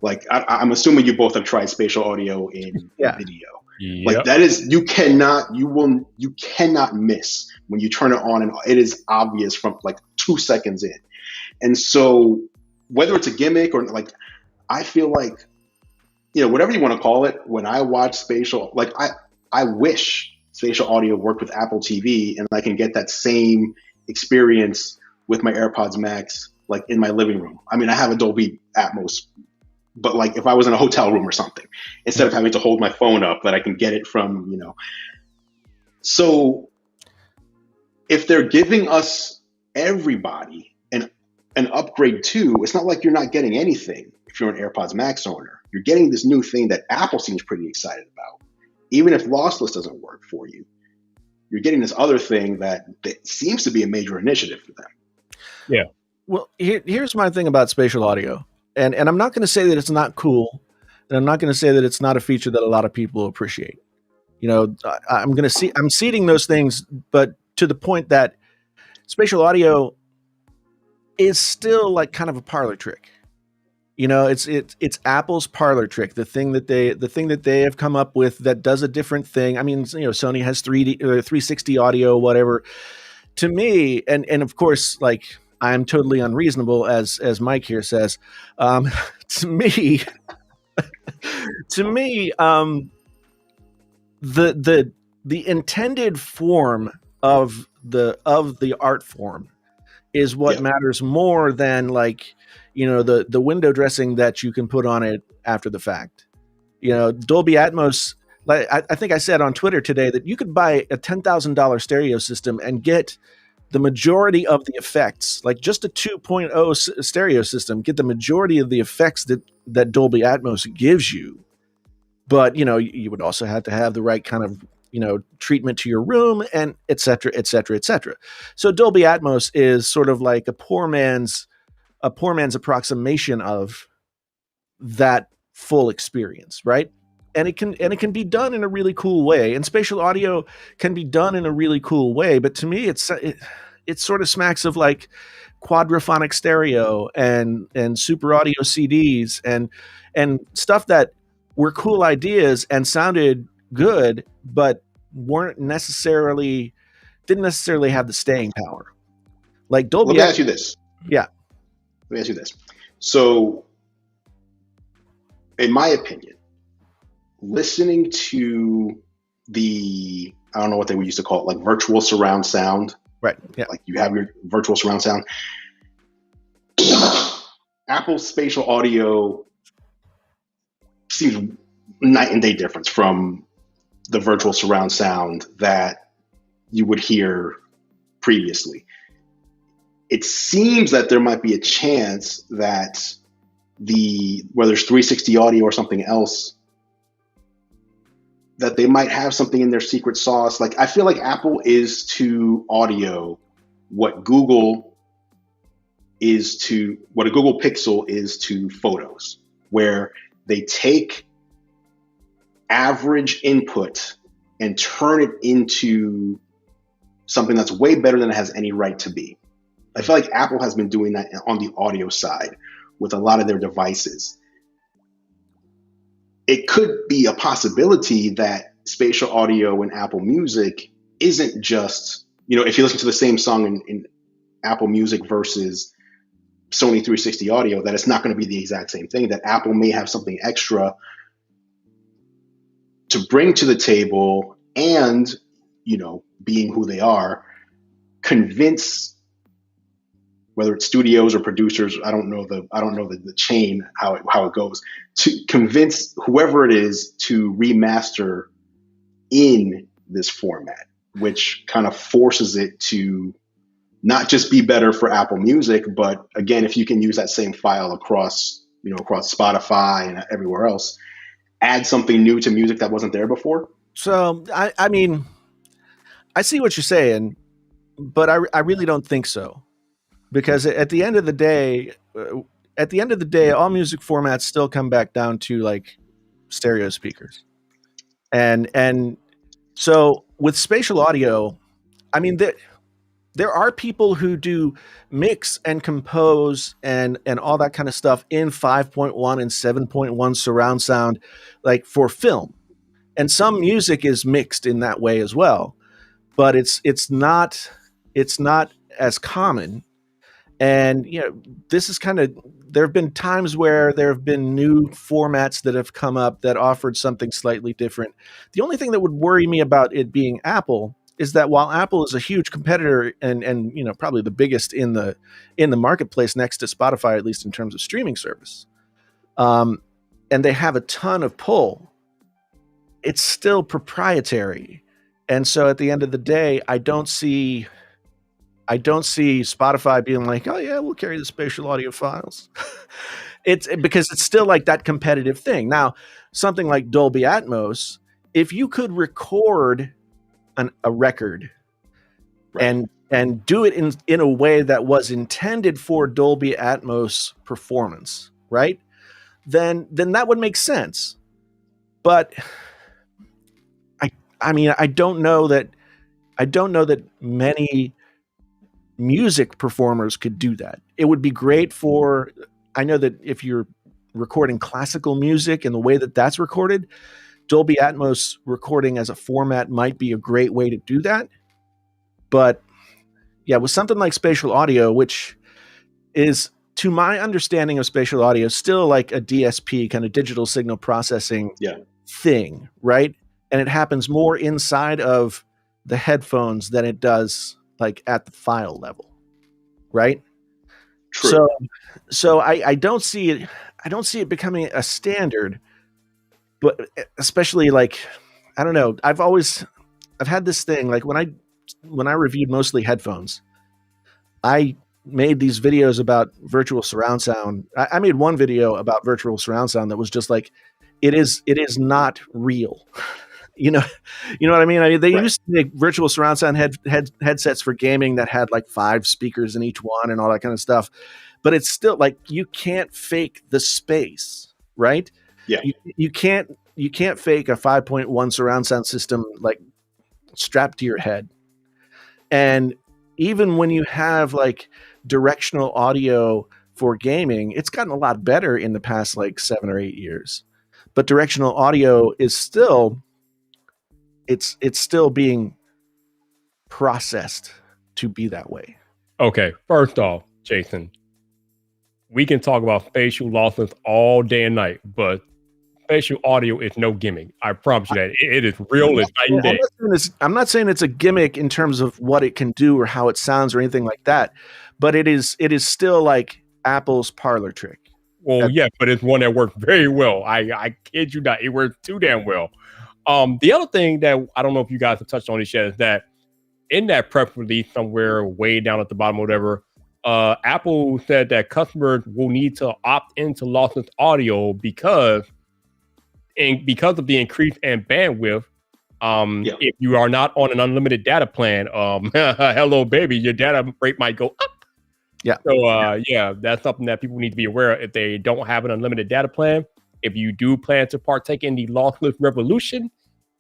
Like I'm assuming you both have tried spatial audio in video. Yep. Like that is, you cannot miss when you turn it on, and it is obvious from like 2 seconds in. And so whether it's a gimmick or like, I feel like, whatever you want to call it, when I watch spatial, like I wish spatial audio worked with Apple TV and I can get that same experience with my AirPods Max, like in my living room. I mean, I have a Dolby Atmos, but like if I was in a hotel room or something, instead of having to hold my phone up, that I can get it from, So if they're giving us everybody an upgrade too, it's not like you're not getting anything if you're an AirPods Max owner. You're getting this new thing that Apple seems pretty excited about. Even if lossless doesn't work for you, you're getting this other thing that seems to be a major initiative for them. Yeah. Well, here's my thing about spatial audio. And I'm not going to say that it's not cool, and I'm not going to say that it's not a feature that a lot of people appreciate. I'm seeding those things, but to the point that spatial audio is still like kind of a parlor trick. It's Apple's parlor trick, the thing that they have come up with that does a different thing. I mean, Sony has 3D or 360 audio, whatever. To me, and of course, like, I'm totally unreasonable, as Mike here says. To me, the intended form of the art form is what matters more than, like, the window dressing that you can put on it after the fact. Dolby Atmos, like I think I said on Twitter today, that you could buy a $10,000 stereo system and get the majority of the effects, like just a 2.0 stereo system, get the majority of the effects that Dolby Atmos gives you. But, you would also have to have the right kind of, treatment to your room, and et cetera, et cetera, et cetera. So Dolby Atmos is sort of like a poor man's approximation of that full experience, right? And it can be done in a really cool way, and spatial audio can be done in a really cool way. But to me, it sort of smacks of like quadraphonic stereo and super audio CDs and stuff that were cool ideas and sounded good, but didn't necessarily have the staying power. Like Dolby. Let me ask you this. Yeah. Let me ask you this. So, in my opinion, listening to I don't know what they used to call it, like virtual surround sound. Right. Yeah. Like you have your virtual surround sound. Apple's spatial audio seems night and day difference from the virtual surround sound that you would hear previously. It seems that there might be a chance that whether it's 360 audio or something else, that they might have something in their secret sauce. Like, I feel like Apple is to audio what a Google Pixel is to photos, where they take average input and turn it into something that's way better than it has any right to be. I feel like Apple has been doing that on the audio side with a lot of their devices. It could be a possibility that spatial audio in Apple Music isn't just, if you listen to the same song in Apple Music versus Sony 360 audio, that it's not going to be the exact same thing, that Apple may have something extra to bring to the table and, being who they are, convince, whether it's studios or producers, I don't know the chain, how it goes, to convince whoever it is to remaster in this format, which kind of forces it to not just be better for Apple Music, but again, if you can use that same file across Spotify and everywhere else, add something new to music that wasn't there before. So I mean, I see what you're saying, but I really don't think so. Because at the end of the day, all music formats still come back down to like stereo speakers, and so with spatial audio, I mean, there are people who do mix and compose and all that kind of stuff in 5.1 and 7.1 surround sound, like for film, and some music is mixed in that way as well, but it's not as common. And this is there have been times where there have been new formats that have come up that offered something slightly different. The only thing that would worry me about it being Apple is that while Apple is a huge competitor and probably the biggest in the marketplace next to Spotify, at least in terms of streaming service, and they have a ton of pull, it's still proprietary. And so at the end of the day, I don't see Spotify being like, oh yeah, we'll carry the spatial audio files. It's because it's still like that competitive thing. Now, something like Dolby Atmos, if you could record a record, right, and do it in a way that was intended for Dolby Atmos performance, right? Then that would make sense. But I mean, I don't know that many music performers could do that. It would be great for, I know that if you're recording classical music and the way that that's recorded, Dolby Atmos recording as a format might be a great way to do that. But yeah, with something like spatial audio, which is, to my understanding of spatial audio, still like a DSP, kind of digital signal processing thing, right? And it happens more inside of the headphones than it does like at the file level, right? True. So I don't see it becoming a standard, but especially like, I don't know, I've had this thing, like when I reviewed mostly headphones, I made these videos about virtual surround sound. I made one video about virtual surround sound that was just like, it is not real. You know what I mean? I mean, they used to make virtual surround sound headsets for gaming that had like 5 speakers in each one and all that kind of stuff. But it's still like, you can't fake the space, right? Yeah. You can't fake a 5.1 surround sound system like strapped to your head. And even when you have like directional audio for gaming, it's gotten a lot better in the past like 7 or 8 years. But directional audio is still, it's still being processed to be that way. Okay, first off, Jason, we can talk about spatial lossless all day and night, but spatial audio is no gimmick. I promise you that. It is real. It's night and day. I'm not saying it's a gimmick in terms of what it can do or how it sounds or anything like that, but it is still like Apple's parlor trick. Well, yeah, but it's one that worked very well. I kid you not. It worked too damn well. The other thing that I don't know if you guys have touched on this yet is that in that press release somewhere way down at the bottom or whatever, Apple said that customers will need to opt into lossless audio because of the increase in bandwidth. If you are not on an unlimited data plan, hello baby, your data rate might go up. Yeah. So that's something that people need to be aware of if they don't have an unlimited data plan. If you do plan to partake in the lossless revolution,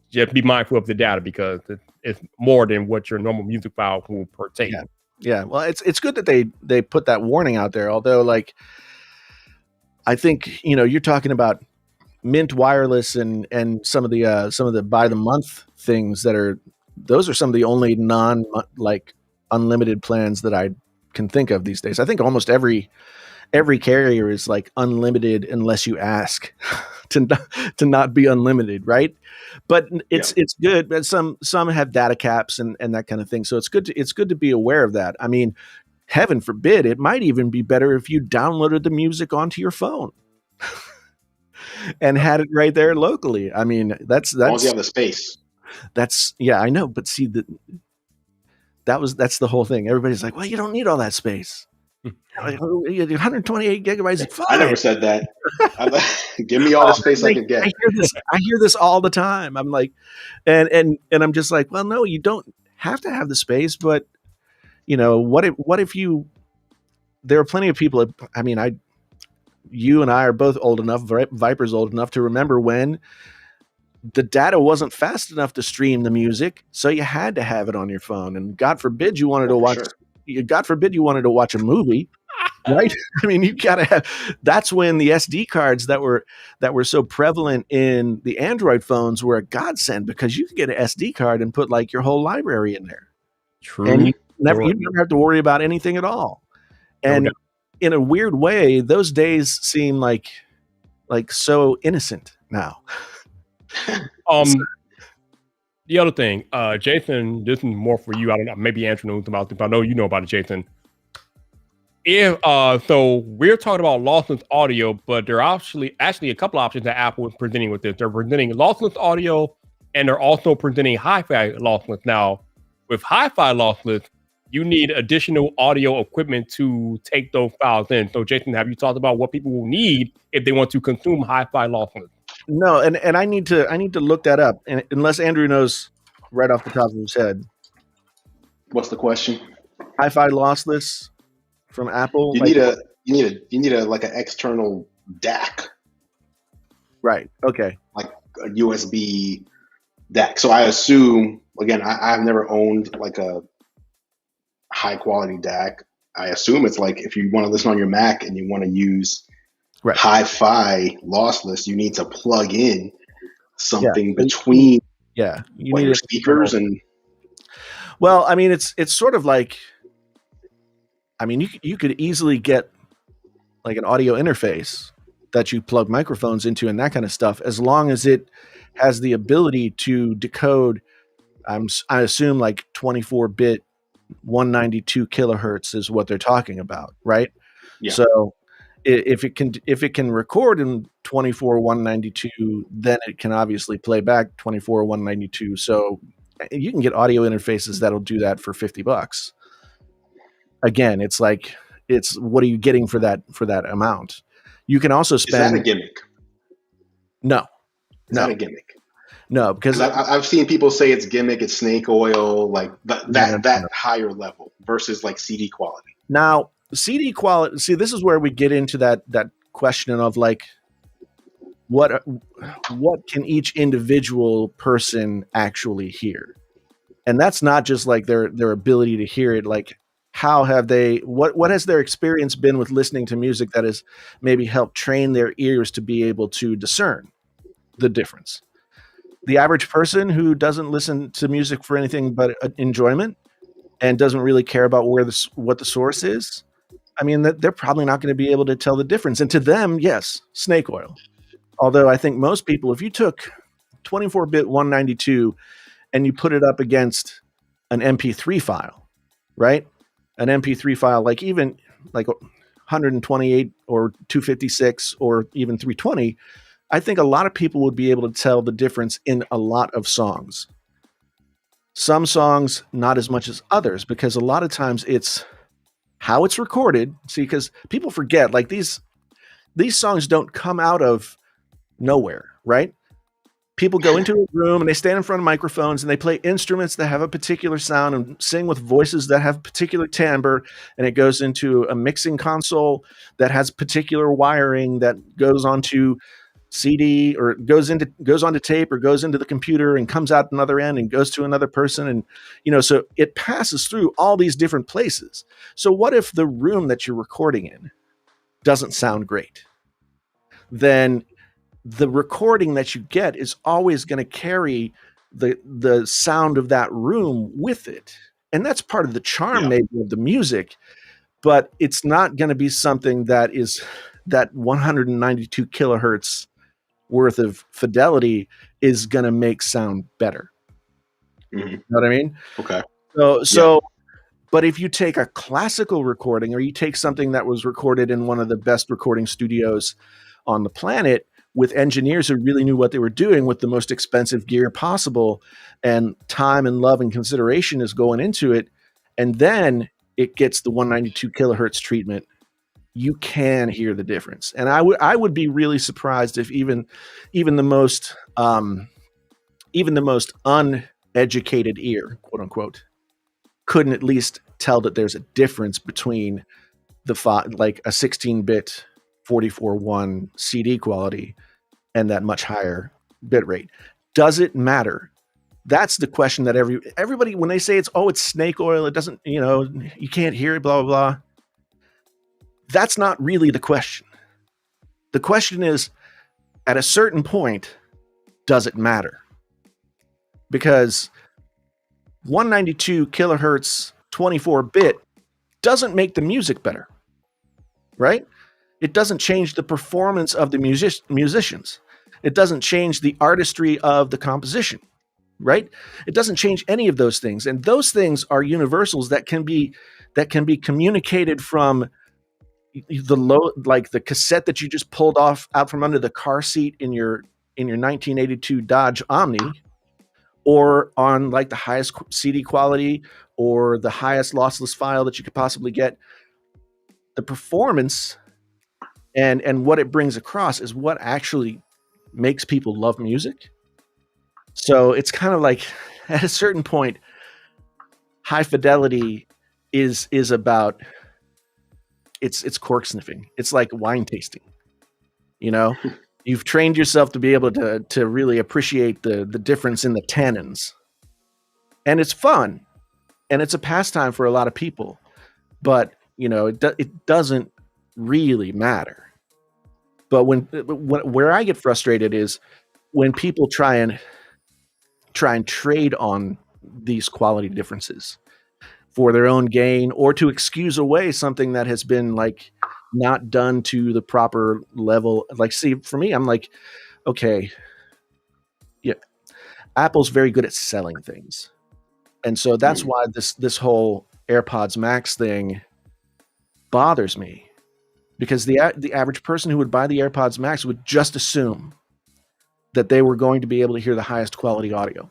just be mindful of the data because it's more than what your normal music file will partake. Yeah. Well, it's good that they put that warning out there. Although, like, I think you're talking about Mint Wireless and some of the by the month things those are some of the only non like unlimited plans that I can think of these days. I think almost every carrier is like unlimited unless you ask to not be unlimited, right? But it's good. But some have data caps and that kind of thing. So it's good to be aware of that. I mean, heaven forbid, it might even be better if you downloaded the music onto your phone and had it right there locally. I mean, that's as long as you have the space. I know, but see that's the whole thing. Everybody's like, well, you don't need all that space. 128 gigabytes is fine. I never said that. Give me all the space I can get. I hear this all the time. I'm like, and I'm just like, well, no, you don't have to have the space, but what if you? There are plenty of people. I mean, you and I are both old enough. Viper's old enough to remember when the data wasn't fast enough to stream the music, so you had to have it on your phone. And God forbid you wanted to watch. Sure. God forbid you wanted to watch a movie, right? I mean, you gotta have. That's when the SD cards that were so prevalent in the Android phones were a godsend because you could get an SD card and put like your whole library in there. True. And you never have to worry about anything at all. And in a weird way, those days seem like so innocent now. The other thing, Jason, this is more for you. I don't know. Maybe Andrew knows about this, but I know you know about it, Jason. So we're talking about lossless audio, but there are actually a couple options that Apple is presenting with this. They're presenting lossless audio, and they're also presenting hi-fi lossless. Now, with hi-fi lossless, you need additional audio equipment to take those files in. So, Jason, have you talked about what people will need if they want to consume hi-fi lossless? No, and I need to look that up. And unless Andrew knows right off the top of his head. What's the question? Hi-fi lossless from Apple. You need a like an external DAC. Right. Okay. Like a USB DAC. So I assume, again, I've never owned like a high quality DAC. I assume it's like if you want to listen on your Mac and you want to use hi-fi lossless, you need to plug in something between you need your speakers and. Well, I mean, it's sort of like, I mean, you could easily get like an audio interface that you plug microphones into and that kind of stuff, as long as it has the ability to decode. I assume like 24-bit 192 kilohertz is what they're talking about, right? Yeah. So if it can record in 24 192, then it can obviously play back 24 192. So you can get audio interfaces that'll do that for $50. Again, it's like, it's what are you getting for that amount? You can also spend. Is that a gimmick? No. Is that a gimmick? No, because I've seen people say it's gimmick, it's snake oil, like that higher level versus like CD quality. Now, CD quality. See, this is where we get into that question of like, what can each individual person actually hear? And that's not just like their ability to hear it. Like, how have they? What has their experience been with listening to music that has maybe helped train their ears to be able to discern the difference? The average person who doesn't listen to music for anything but enjoyment and doesn't really care about what the source is, I mean, they're probably not going to be able to tell the difference. And to them, yes, snake oil. Although I think most people, if you took 24-bit 192 and you put it up against an MP3 file, right? An MP3 file, like even like 128 or 256 or even 320, I think a lot of people would be able to tell the difference in a lot of songs. Some songs, not as much as others, because a lot of times it's how it's recorded. See, because people forget, like these songs don't come out of nowhere, right? People go into a room and they stand in front of microphones and they play instruments that have a particular sound and sing with voices that have particular timbre, and it goes into a mixing console that has particular wiring that goes onto CD or goes onto tape or goes into the computer and comes out another end and goes to another person. And, so it passes through all these different places. So what if the room that you're recording in doesn't sound great? Then the recording that you get is always going to carry the sound of that room with it. And that's part of the charm maybe of the music, but it's not going to be something that is that 192 kilohertz worth of fidelity is going to make sound better. Mm-hmm. You know what I mean? Okay. So, but if you take a classical recording or you take something that was recorded in one of the best recording studios on the planet with engineers who really knew what they were doing with the most expensive gear possible, and time and love and consideration is going into it, and then it gets the 192 kilohertz treatment, you can hear the difference. And I would be really surprised if even the most uneducated ear, quote unquote, couldn't at least tell that there's a difference between like a 16-bit 44.1 CD quality and that much higher bit rate. Does it matter? That's the question that everybody, when they say it's snake oil, it doesn't, you can't hear it, blah, blah, blah. That's not really the question. The question is, at a certain point, does it matter? Because 192 kilohertz 24-bit doesn't make the music better, right? It doesn't change the performance of the musicians. It doesn't change the artistry of the composition, right? It doesn't change any of those things. And those things are universals that can be communicated from the cassette that you just pulled out from under the car seat in your 1982 Dodge Omni, or on like the highest CD quality or the highest lossless file that you could possibly get. The performance and what it brings across is what actually makes people love music. So it's kind of like, at a certain point, high fidelity is about, it's cork sniffing. It's like wine tasting, You've trained yourself to be able to really appreciate the difference in the tannins. And it's fun. And it's a pastime for a lot of people. But, it doesn't really matter. But where I get frustrated is when people try and trade on these quality differences for their own gain, or to excuse away something that has been like not done to the proper level. Like, see, for me, I'm like, okay, yeah, Apple's very good at selling things. And so that's why this whole AirPods Max thing bothers me, because the average person who would buy the AirPods Max would just assume that they were going to be able to hear the highest quality audio.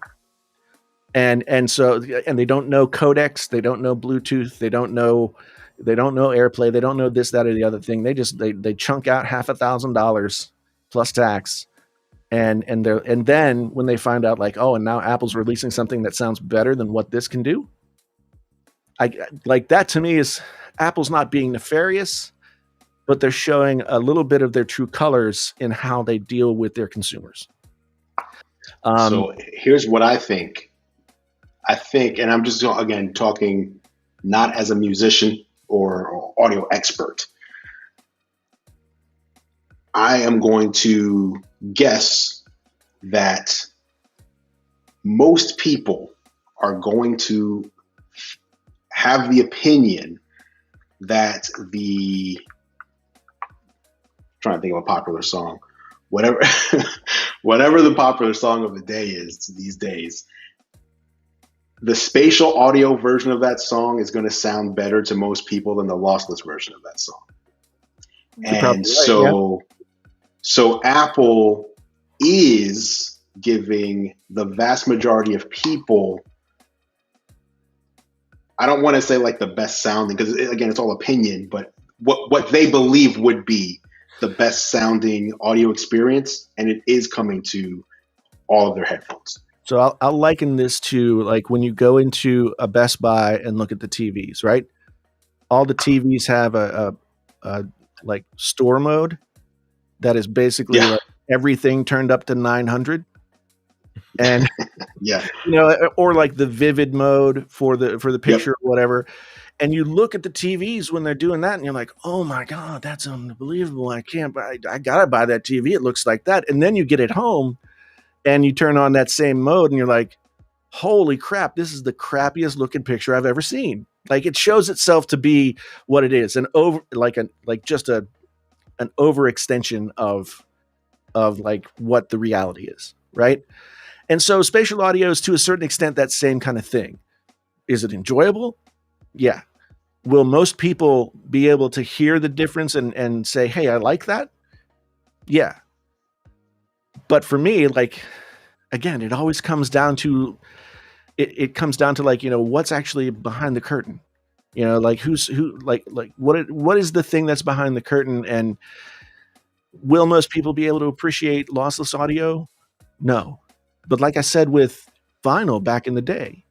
And so they don't know codecs, they don't know Bluetooth, they don't know AirPlay, they don't know this, that, or the other thing. They chunk out $5,000 plus tax, and then when they find out, like, oh, and now Apple's releasing something that sounds better than what this can do, like, that to me is Apple's not being nefarious, but they're showing a little bit of their true colors in how they deal with their consumers. So here's what I think. And I'm just, again, talking not as a musician or audio expert. I am going to guess that most people are going to have the opinion that I'm trying to think of a popular song, whatever the popular song of the day is these days, the spatial audio version of that song is going to sound better to most people than the lossless version of that song. And so Apple is giving the vast majority of people, I don't want to say like the best sounding, because again, it's all opinion, but what they believe would be the best sounding audio experience, and it is coming to all of their headphones. So I'll liken this to like when you go into a Best Buy and look at the TVs, right? All the TVs have a like store mode that is basically like everything turned up to 900, and or like the vivid mode for the picture or whatever. And you look at the TVs when they're doing that, and you're like, oh my God, that's unbelievable! I gotta buy that TV. It looks like that. And then you get it home, and you turn on that same mode, and you're like, holy crap, this is the crappiest looking picture I've ever seen. Like, it shows itself to be what it is, an overextension of like what the reality is, right? And so spatial audio is to a certain extent that same kind of thing. Is it enjoyable? Yeah. Will most people be able to hear the difference and say, hey, I like that? Yeah. But for me, like, again, it always comes down to it comes down to like, what's actually behind the curtain. Like what is the thing that's behind the curtain, and will most people be able to appreciate lossless audio? No. But like I said with vinyl back in the day,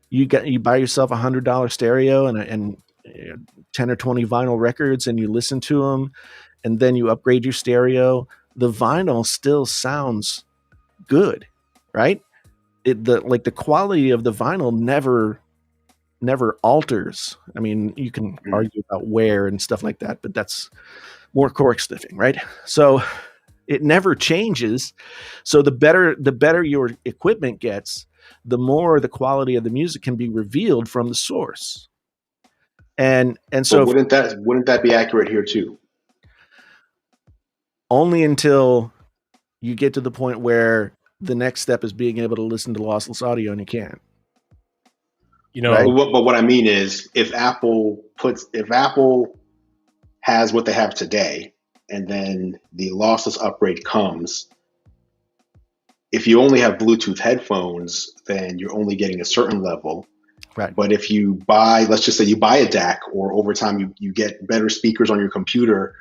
you buy yourself $100 stereo and 10 or 20 vinyl records, and you listen to them, and then you upgrade your stereo. The vinyl still sounds good, right? The quality of the vinyl never alters. I mean, you can argue about wear and stuff like that, but that's more cork sniffing, right? So it never changes. So the better your equipment gets, the more the quality of the music can be revealed from the source. And so wouldn't that be accurate here too? Only until you get to the point where the next step is being able to listen to lossless audio, and you can't. Right? But what I mean is, if Apple has what they have today, and then the lossless upgrade comes, if you only have Bluetooth headphones, then you're only getting a certain level. Right. But if you buy, let's just say you buy a DAC, or over time you get better speakers on your computer.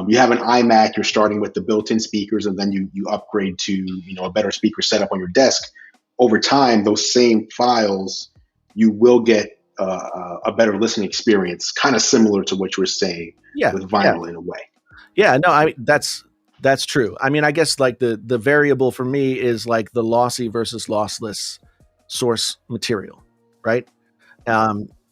You have an iMac, you're starting with the built-in speakers, and then you upgrade to a better speaker setup on your desk. Over time, those same files, you will get a better listening experience, kind of similar to what you were saying with vinyl in a way. Yeah, no, that's That's true. I mean, I guess like the variable for me is like the lossy versus lossless source material, right?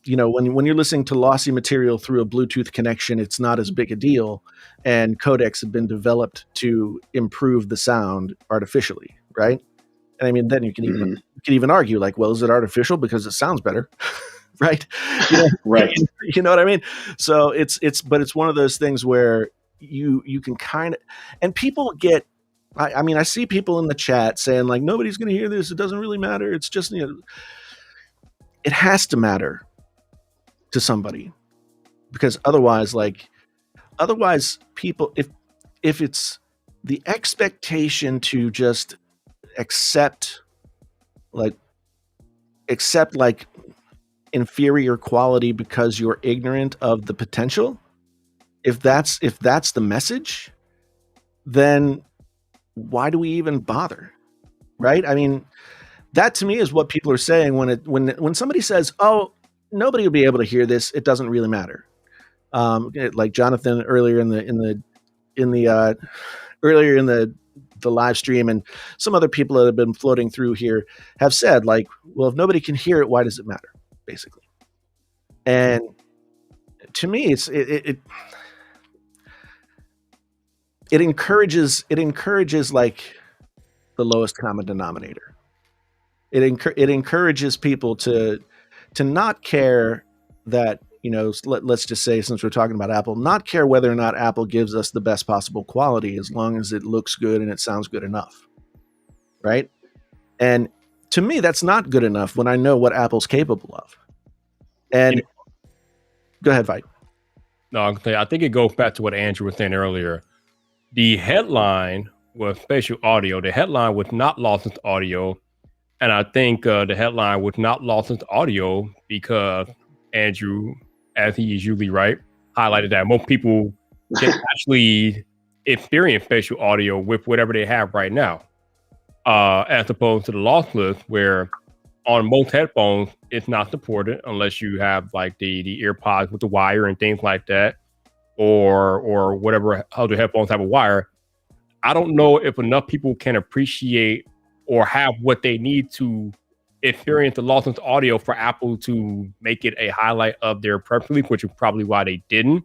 You know, when you're listening to lossy material through a Bluetooth connection, it's not as big a deal, and codecs have been developed to improve the sound artificially, right? And I mean, then you can even argue like, well, is it artificial because it sounds better, right? You know, Right. You know what I mean? So but it's one of those things where you can kind of, and people get. I mean, I see people in the chat saying like, nobody's going to hear this. It doesn't really matter. It's just, you know, it has to matter to somebody, because otherwise people, if it's the expectation to just accept like inferior quality because you're ignorant of the potential, if that's the message, then why do we even bother, right? I mean, that to me is what people are saying when somebody says, oh, nobody will be able to hear this, it doesn't really matter. Like Jonathan earlier in the live stream, and some other people that have been floating through here have said like, well, if nobody can hear it, why does it matter, basically? And to me, it encourages like the lowest common denominator. It encourages people to not care that, you know, let's just say, since we're talking about Apple, not care whether or not Apple gives us the best possible quality, as long as it looks good and it sounds good enough, right? And to me, that's not good enough when I know what Apple's capable of. And go ahead, Vite. No, I think it goes back to what Andrew was saying earlier. The headline was spatial audio. The headline was not lossless audio. And I think the headline was not lossless audio because Andrew, as he is usually right, highlighted that most people can actually experience spatial audio with whatever they have right now, as opposed to the lossless, where on most headphones it's not supported unless you have like the earpods with the wire and things like that, or whatever other headphones have a wire. I don't know if enough people can appreciate or have what they need to experience the lossless audio for Apple to make it a highlight of their press release, which is probably why they didn't.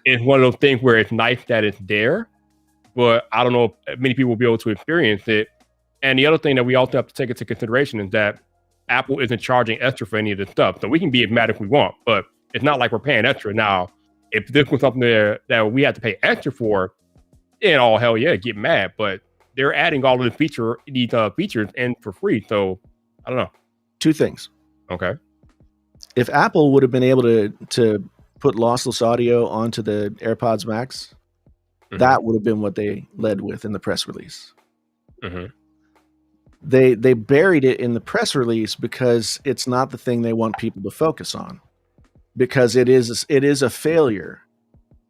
It's one of those things where it's nice that it's there, but I don't know if many people will be able to experience it. And the other thing that we also have to take into consideration is that Apple isn't charging extra for any of this stuff. So we can be as mad if we want, but it's not like we're paying extra. Now, if this was something that we had to pay extra for, then all hell yeah, get mad. But they're adding all of these features in for free. So I don't know. Two things. Okay. If Apple would have been able to put lossless audio onto the AirPods Max, that would have been what they led with in the press release. They buried it in the press release because it's not the thing they want people to focus on, because it is a failure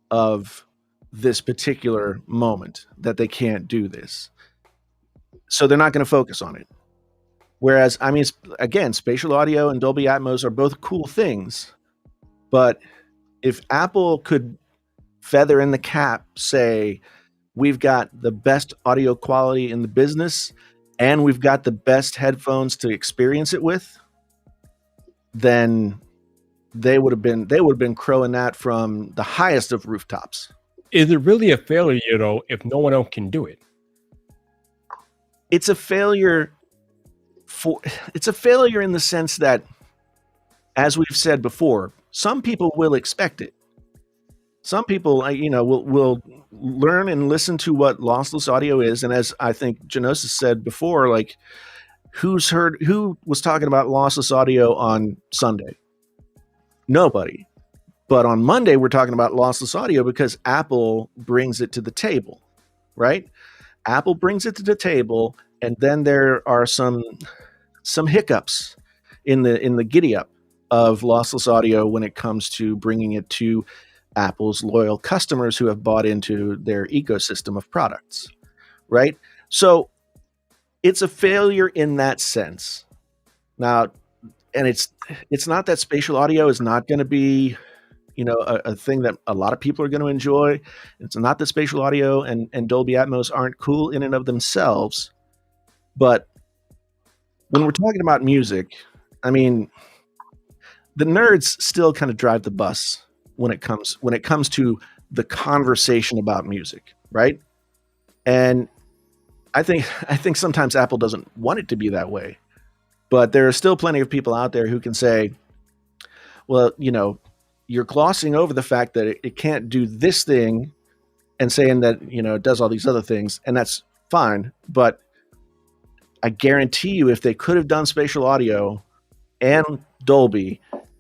of this particular moment that they can't do this. So they're not going to focus on it. Whereas, I mean, again, spatial audio and Dolby Atmos are both cool things, but if Apple could feather in the cap, say, we've got the best audio quality in the business and we've got the best headphones to experience it with, then they would have been crowing that from the highest of rooftops. Is it really a failure, though, if no one else can do it? It's a failure in the sense that, as we've said before, some people will expect it. Some people, will learn and listen to what lossless audio is. And as I think Genosis said before, like, who was talking about lossless audio on Sunday? Nobody. But on Monday, we're talking about lossless audio because Apple brings it to the table, right? Apple brings it to the table, and then there are some hiccups in the giddy up of lossless audio when it comes to bringing it to Apple's loyal customers who have bought into their ecosystem of products, right? So it's a failure in that sense. Now, and it's not that spatial audio is not going to be, a thing that a lot of people are going to enjoy. It's not that spatial audio and Dolby Atmos aren't cool in and of themselves, but when we're talking about music, I mean, the nerds still kind of drive the bus when it comes to the conversation about music, right? And I think sometimes Apple doesn't want it to be that way, but there are still plenty of people out there who can say, well, you're glossing over the fact that it can't do this thing and saying that, it does all these other things, and that's fine. But I guarantee you, if they could have done spatial audio and Dolby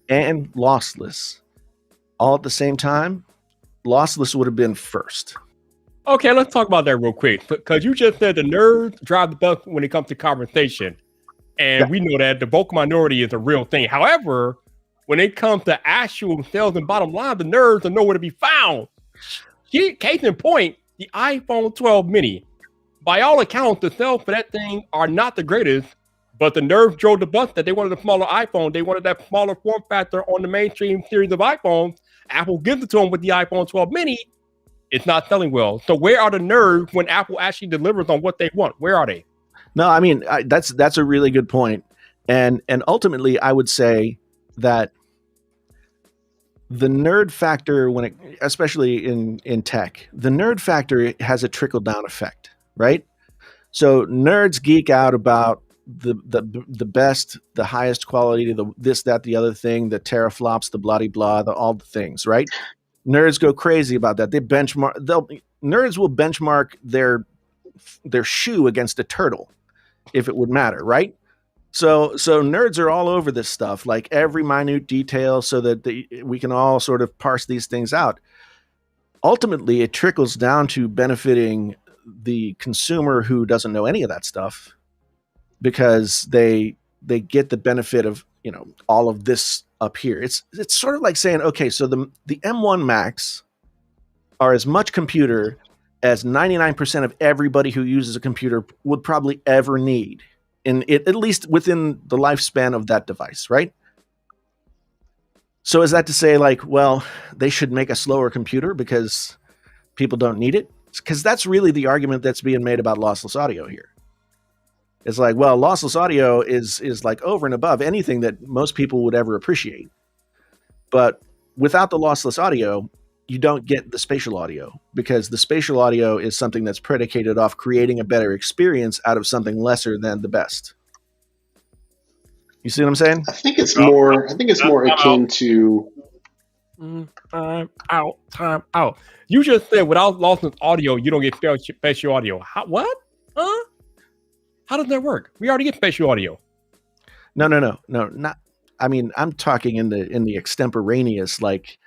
and lossless all at the same time, lossless would have been first. Okay, let's talk about that real quick, because you just said the nerds drive the bus when it comes to conversation. And we know that the vocal minority is a real thing. However, when it comes to actual sales and bottom line, the nerds are nowhere to be found. Case in point, the iPhone 12 mini. By all accounts, the sales for that thing are not the greatest, but the nerds drove the bus that they wanted a smaller iPhone. They wanted that smaller form factor on the mainstream series of iPhones. Apple gives it to them with the iPhone 12 mini. It's not selling well. So where are the nerds when Apple actually delivers on what they want? Where are they? No, I mean, that's a really good point. And ultimately, I would say that the nerd factor, especially in tech, the nerd factor has a trickle down effect, right? So nerds geek out about the best, the highest quality, the this, that, the other thing, the teraflops, the blah blah, all the things, right? Nerds go crazy about that. Nerds will benchmark their shoe against a turtle if it would matter, right? So nerds are all over this stuff, like every minute detail, so that we can all sort of parse these things out. Ultimately, it trickles down to benefiting the consumer who doesn't know any of that stuff, because they get the benefit of all of this up here. It's sort of like saying, okay, so the M1 Macs are as much computer as 99% of everybody who uses a computer would probably ever need, at least within the lifespan of that device, right? So is that to say, like, well, they should make a slower computer because people don't need it? Because that's really the argument that's being made about lossless audio here. It's like, well, lossless audio is like over and above anything that most people would ever appreciate. But without the lossless audio, you don't get the spatial audio, because the spatial audio is something that's predicated off creating a better experience out of something lesser than the best. You see what I'm saying? I think it's more akin to time out. You just said without lossless audio, you don't get spatial audio. What? Huh? How does that work? We already get spatial audio. No, not. I mean, I'm talking in the extemporaneous, like,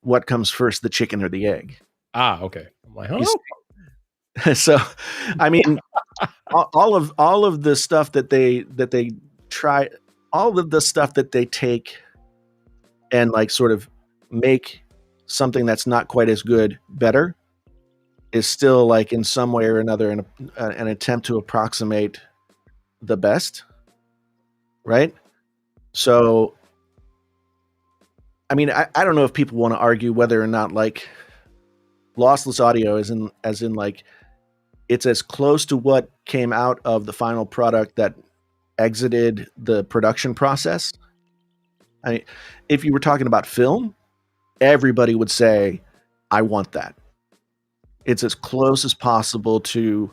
what comes first, the chicken or the egg? Ah, okay. I'm like, oh. So, I mean, all of the stuff that they try, all of the stuff that they take and like sort of make something that's not quite as good better is still, like, in some way or another an attempt to approximate the best, right? So, I mean, I don't know if people want to argue whether or not, like, lossless audio as in like it's as close to what came out of the final product that exited the production process. I mean, if you were talking about film, everybody would say, I want that. It's as close as possible to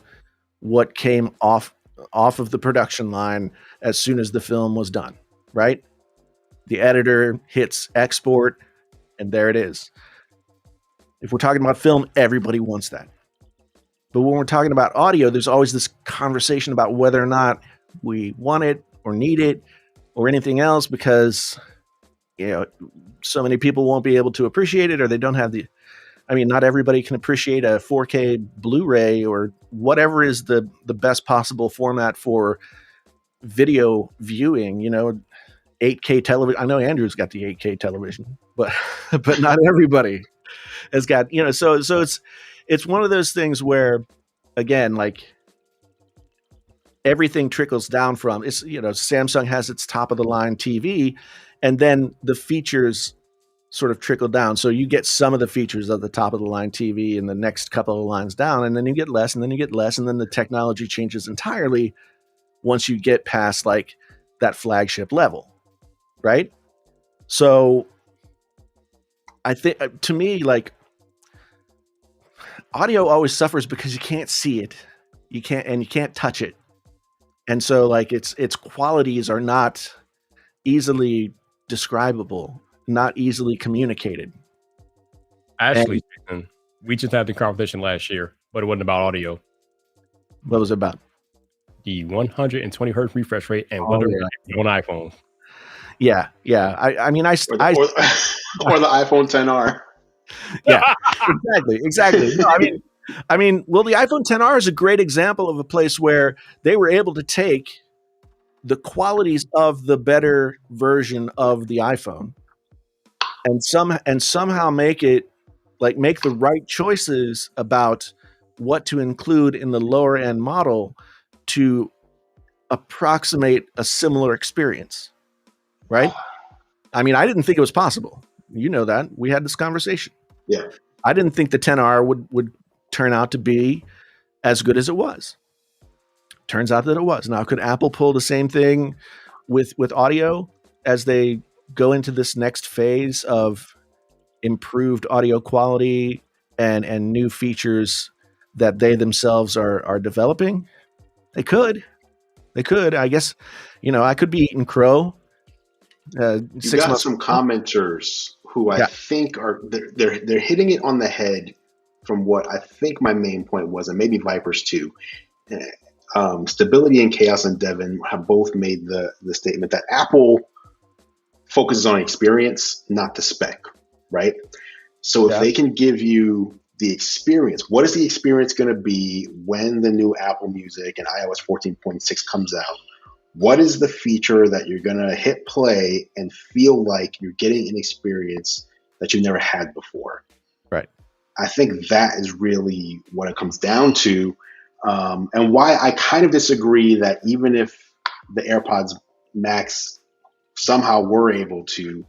what came off of the production line as soon as the film was done, right? The editor hits export, and there it is. If we're talking about film, everybody wants that. But when we're talking about audio, there's always this conversation about whether or not we want it or need it or anything else, because so many people won't be able to appreciate it, or they don't have the. I mean, not everybody can appreciate a 4K Blu-ray or whatever is the best possible format for video viewing. 8K television. I know Andrew's got the 8K television, but not everybody has got. So it's one of those things where, again, like, everything trickles down from Samsung has its top of the line TV, and then the features sort of trickle down. So you get some of the features of the top of the line TV and the next couple of lines down, and then you get less, and then you get less, and then the technology changes entirely once you get past like that flagship level, right? So I think, to me, like, audio always suffers because you can't see it, you can't touch it, and so like its qualities are not easily describable, not easily communicated. Actually, we just had the conversation last year, but it wasn't about audio. What was it about? The 120 hertz refresh rate and whether on iPhone. Yeah. I mean, or the iPhone XR. Yeah, exactly. No, I mean, well, the iPhone XR is a great example of a place where they were able to take the qualities of the better version of the iPhone and somehow make the right choices about what to include in the lower end model to approximate a similar experience, right? I mean, I didn't think it was possible. You know that. We had this conversation. Yeah. I didn't think the XR would turn out to be as good as it was. Turns out that it was. Now, could Apple pull the same thing with audio as they go into this next phase of improved audio quality and new features that they themselves are developing? They could. I guess, I could be eating crow. You got some commenters who I think they're hitting it on the head from what I think my main point was, and maybe Vipers too. Stability and Chaos and Devin have both made the statement that Apple focuses on experience, not the spec, right? So if they can give you the experience, what is the experience going to be when the new Apple Music and iOS 14.6 comes out? What is the feature that you're going to hit play and feel like you're getting an experience that you never had before? Right. I think that is really what it comes down to. And why I kind of disagree that even if the AirPods Max somehow were able to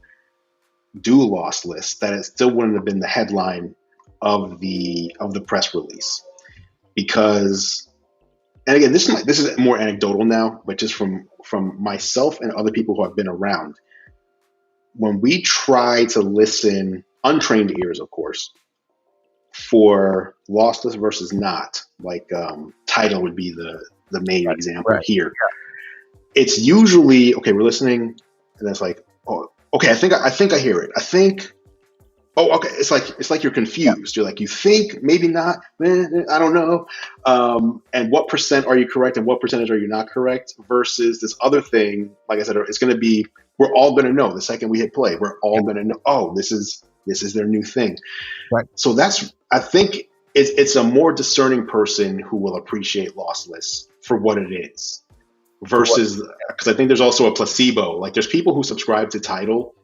do lossless, that it still wouldn't have been the headline of the press release. Because, and again, this is more anecdotal now, but just from myself and other people who have been around, when we try to listen, untrained ears, of course, for lossless versus not, like Tidal would be the main example here. Yeah. It's usually, okay, we're listening, and it's like, oh, okay, I think I hear it. I think, oh, okay, it's like you're confused. You're like, you think, maybe not, I don't know. And what percent are you correct and what percentage are you not correct versus this other thing, like I said, it's going to be, we're all going to know the second we hit play. We're all going to know, oh, this is their new thing. Right. So I think it's a more discerning person who will appreciate lossless for what it is versus, because I think there's also a placebo. Like there's people who subscribe to Tidal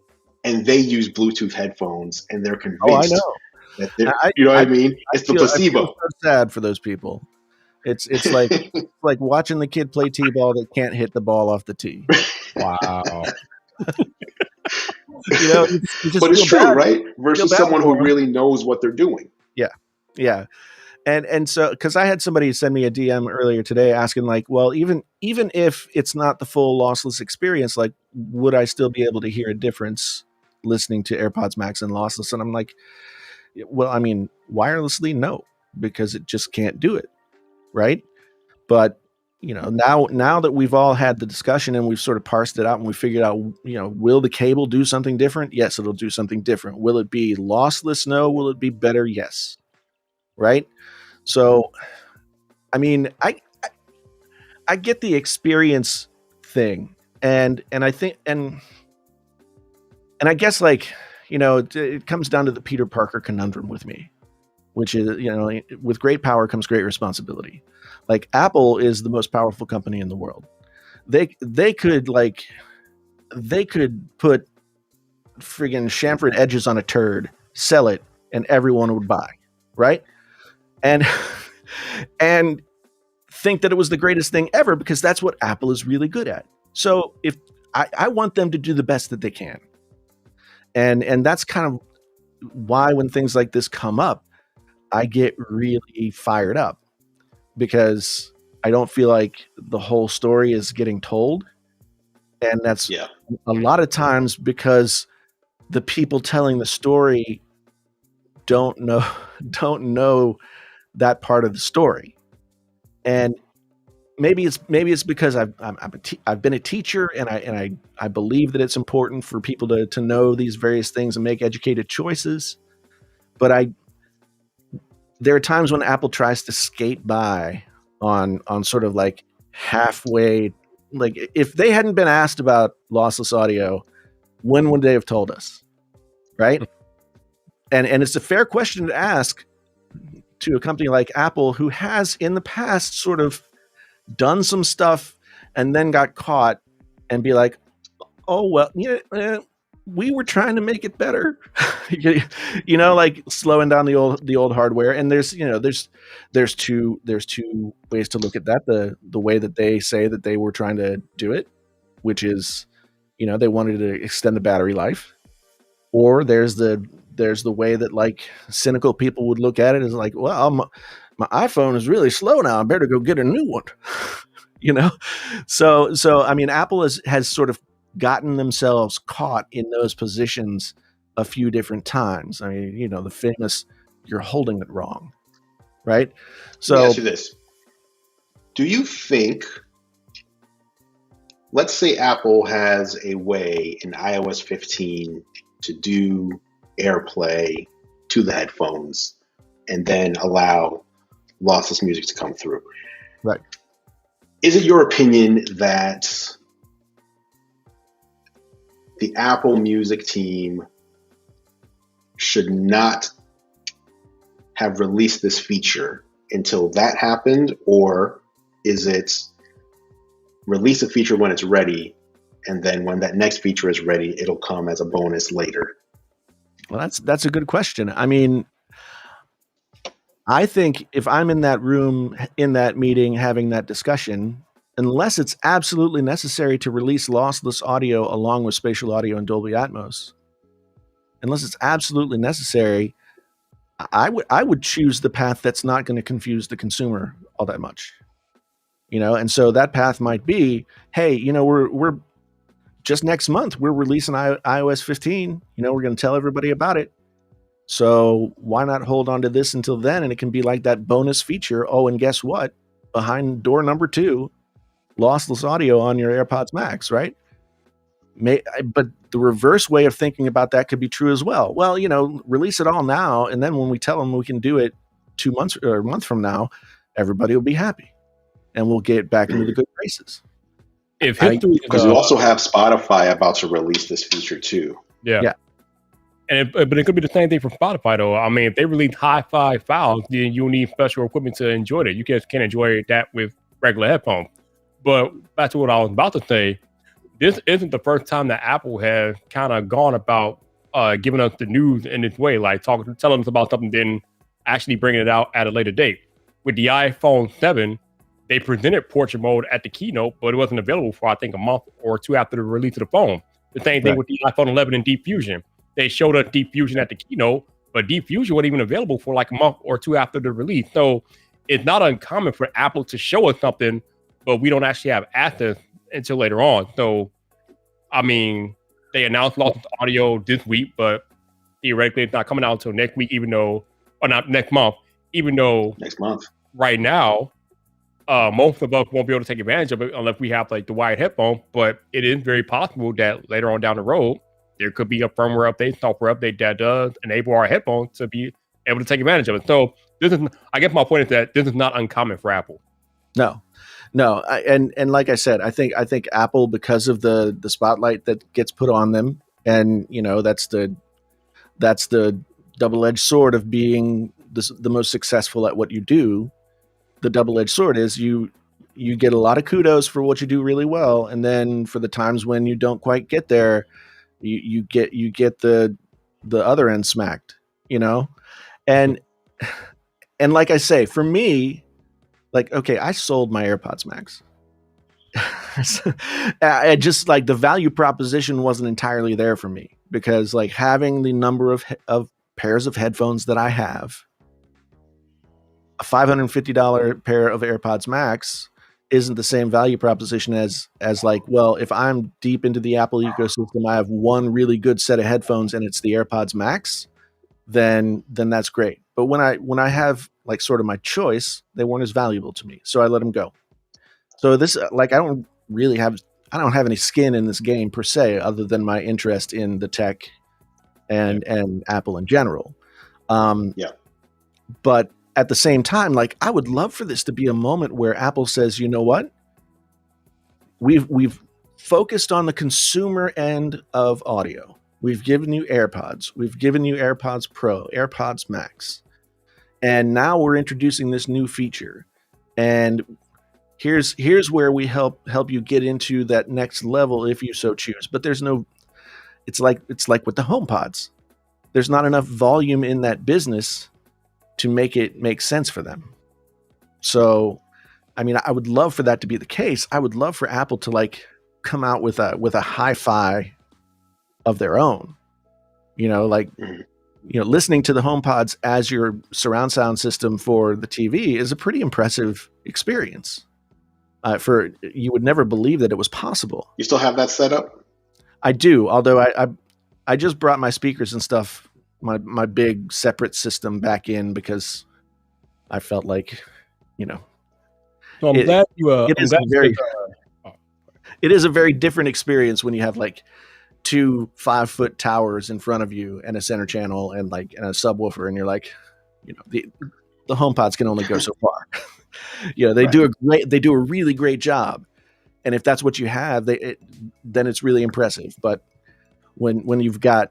and they use Bluetooth headphones and they're convinced. Oh, I know. That you know what I mean? It's the placebo. I feel so sad for those people. It's like like watching the kid play t-ball that can't hit the ball off the tee. Wow. But it's true, right? Versus someone who really knows what they're doing. Yeah. And so, because I had somebody send me a DM earlier today asking, like, well, even if it's not the full lossless experience, like, would I still be able to hear a difference listening to AirPods Max and lossless? And I'm like, well, I mean, wirelessly, no, because it just can't do it, right? But now that we've all had the discussion and we've sort of parsed it out and we figured out, will the cable do something different? Yes, it'll do something different. Will it be lossless? No. Will it be better? Yes. Right. So, I mean, I get the experience thing, and I think, and I guess, like, it comes down to the Peter Parker conundrum with me, which is, with great power comes great responsibility. Like, Apple is the most powerful company in the world. They could put friggin' chamfered edges on a turd, sell it, and everyone would buy, right? And think that it was the greatest thing ever, because that's what Apple is really good at. So if I want them to do the best that they can. And that's kind of why when things like this come up, I get really fired up, because I don't feel like the whole story is getting told. And that's a lot of times because the people telling the story don't know that part of the story. And maybe it's because I've been a teacher, and I believe that it's important for people to know these various things and make educated choices. But there are times when Apple tries to skate by on sort of like halfway. Like, if they hadn't been asked about lossless audio, when would they have told us? Right? And it's a fair question to ask to a company like Apple, who has in the past sort of done some stuff and then got caught, and be like, oh, well, we were trying to make it better. Like slowing down the old hardware. And there's two ways to look at that. The way that they say that they were trying to do it, which is, they wanted to extend the battery life. Or there's the way that like cynical people would look at it as like, well, my iPhone is really slow now, I better go get a new one. So I mean, Apple has sort of gotten themselves caught in those positions a few different times. I mean, the famous, you're holding it wrong, right? So let me ask you this. Do you think, let's say Apple has a way in iOS 15 to do AirPlay to the headphones and then allow lossless music to come through. Right. Is it your opinion that the Apple Music team should not have released this feature until that happened? Or is it release a feature when it's ready, and then when that next feature is ready, it'll come as a bonus later? Well, that's a good question. I mean, I think if I'm in that room, in that meeting, having that discussion, unless it's absolutely necessary to release lossless audio along with spatial audio and Dolby Atmos, unless it's absolutely necessary, I would choose the path that's not going to confuse the consumer all that much. And so that path might be, hey, we're just next month, we're releasing iOS 15. We're going to tell everybody about it. So why not hold on to this until then? And it can be like that bonus feature. Oh, and guess what? Behind door number 2, lossless audio on your AirPods Max, right? But the reverse way of thinking about that could be true as well. Well, release it all now, and then when we tell them we can do it 2 months or a month from now, everybody will be happy, and we'll get back into the good graces. Because you also have Spotify about to release this feature too. Yeah. But it could be the same thing for Spotify, though. I mean, if they release hi-fi files, then you'll need special equipment to enjoy it. You can't enjoy that with regular headphones. But back to what I was about to say, this isn't the first time that Apple has kind of gone about giving us the news in this way, like telling us about something, then actually bringing it out at a later date. With the iPhone 7, they presented portrait mode at the keynote, but it wasn't available for, I think, a month or two after the release of the phone. The same thing with the iPhone 11 and Deep Fusion. They showed us Deep Fusion at the keynote, but Deep Fusion wasn't even available for like a month or two after the release. So it's not uncommon for Apple to show us something, but we don't actually have access until later on. So, I mean, they announced lossless audio this week, but theoretically it's not coming out until next week, or not next month, even though next month right now, most of us won't be able to take advantage of it unless we have like the wired headphone. But it is very possible that later on down the road, there could be a firmware update, software update that does enable our headphones to be able to take advantage of it. So I guess my point is that this is not uncommon for Apple. No. And like I said, I think Apple, because of the spotlight that gets put on them, and that's the double-edged sword of being the most successful at what you do. The double-edged sword is you get a lot of kudos for what you do really well, and then for the times when you don't quite get there, you get the other end smacked, and like I say, for me, like, okay, I sold my AirPods Max. I just like the value proposition wasn't entirely there for me, because like having the number of pairs of headphones that I have, a $550 pair of AirPods Max isn't the same value proposition as like, well, if I'm deep into the Apple ecosystem, I have one really good set of headphones and it's the AirPods Max, then that's great. But when I have like sort of my choice, they weren't as valuable to me, so I let them go. So this, like, I don't have any skin in this game per se, other than my interest in the tech and Apple in general. But at the same time, like, I would love for this to be a moment where Apple says, you know what? We've focused on the consumer end of audio. We've given you AirPods. We've given you AirPods Pro, AirPods Max. And now we're introducing this new feature. And here's where we help you get into that next level if you so choose. But there's no, it's like with the HomePods. There's not enough volume in that business to make it make sense for them. So, I mean, I would love for that to be the case. I would love for Apple to like come out with a hi-fi of their own, like, listening to the HomePods as your surround sound system for the TV is a pretty impressive experience. You would never believe that it was possible. You still have that set up? I do, although I just brought my speakers and stuff, my big separate system back in, because I felt like, So I'm glad you. It is a very different experience when you have like 2 5-foot towers in front of you and a center channel and a subwoofer, and you're like, the HomePods can only go so far. They do a really great job, and if that's what you have, then it's really impressive. But when you've got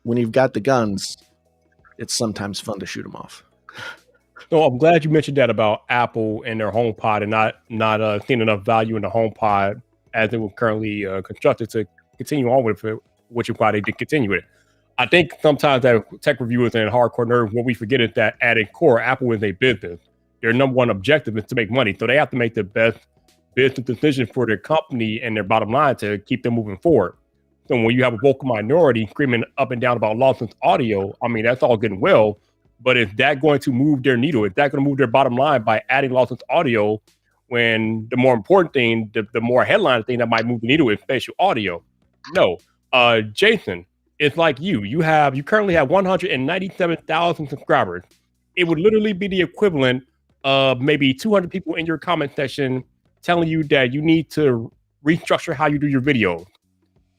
the guns, it's sometimes fun to shoot them off. So I'm glad you mentioned that about Apple and their HomePod, and not seeing enough value in the HomePod as it was currently constructed to continue on with it, which is why they did continue it. I think sometimes that tech reviewers and hardcore nerds, what we forget is that at its core, Apple is a business. Their number one objective is to make money, so they have to make the best business decision for their company and their bottom line to keep them moving forward. So when you have a vocal minority screaming up and down about lossless audio, I mean, that's all good and well, but is that going to move their needle? Is that going to move their bottom line by adding lossless audio, when the more important thing, the more headline thing that might move the needle is spatial audio? No. Jason, it's like you currently have 197,000 subscribers. It would literally be the equivalent of maybe 200 people in your comment section telling you that you need to restructure how you do your videos.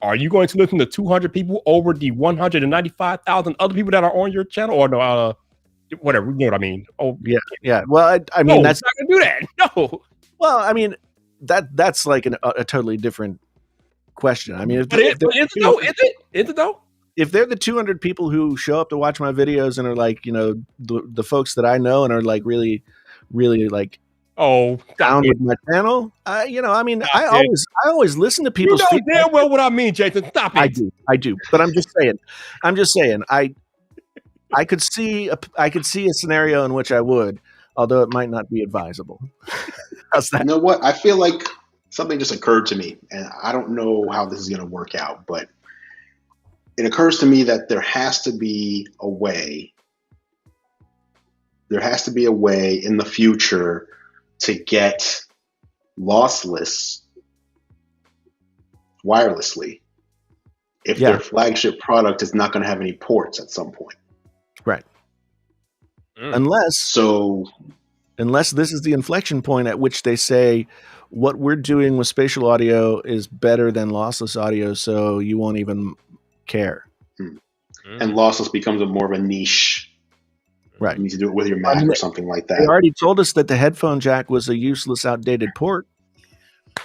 Are you going to listen to 200 people over the 195,000 other people that are on your channel? Or no, whatever, you know what I mean? Oh, yeah. Well, I mean, that's not gonna do that. No. Well, I mean, that's like a totally different question. I mean, is it though? If they're the 200 people who show up to watch my videos and are like, the folks that I know and are like really, really like, down with my channel, I always listen to people's feedback. You know damn well what I mean, Jason. Stop it. I do. But I'm just saying, I could see a scenario in which I would, although it might not be advisable. How's that? You know what? I feel like something just occurred to me, and I don't know how this is going to work out, but it occurs to me that there has to be a way in the future to get lossless wirelessly if their flagship product is not going to have any ports at some point. Right. Unless this is the inflection point at which they say, what we're doing with spatial audio is better than lossless audio, so you won't even care. And lossless becomes more of a niche. Right. You need to do it with your Mac or something like that. They already told us that the headphone jack was a useless, outdated port,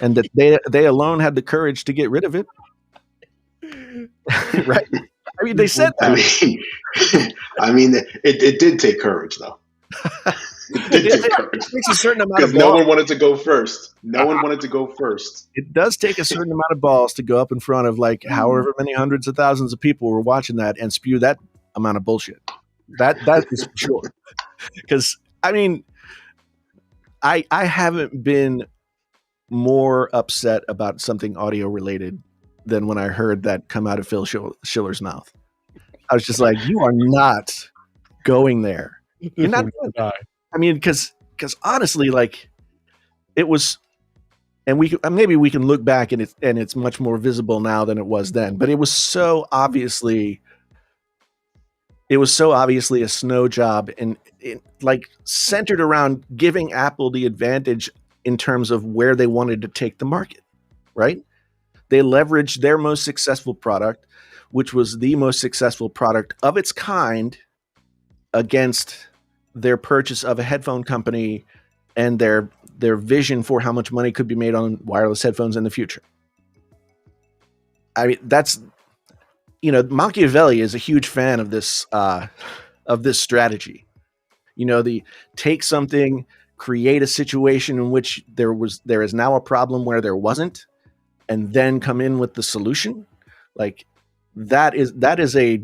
and that they alone had the courage to get rid of it. Right? I mean, they said that. It did take courage, though. It takes a certain amount of balls. Because no one wanted to go first. It does take a certain amount of balls to go up in front of like however many hundreds of thousands of people were watching that and spew that amount of bullshit. That is for sure. Because I mean, I haven't been more upset about something audio related than when I heard that come out of Phil Schiller's mouth. I was just like, you are not going there. You're not. I mean, because honestly, like, it was, and maybe we can look back and it's much more visible now than it was then. But it was so obviously a snow job, and it, like, centered around giving Apple the advantage in terms of where they wanted to take the market, right? They leveraged their most successful product, which was the most successful product of its kind, against their purchase of a headphone company and their vision for how much money could be made on wireless headphones in the future. I mean, that's, Machiavelli is a huge fan of this strategy. The take something, create a situation in which there is now a problem where there wasn't, and then come in with the solution. Like, that is a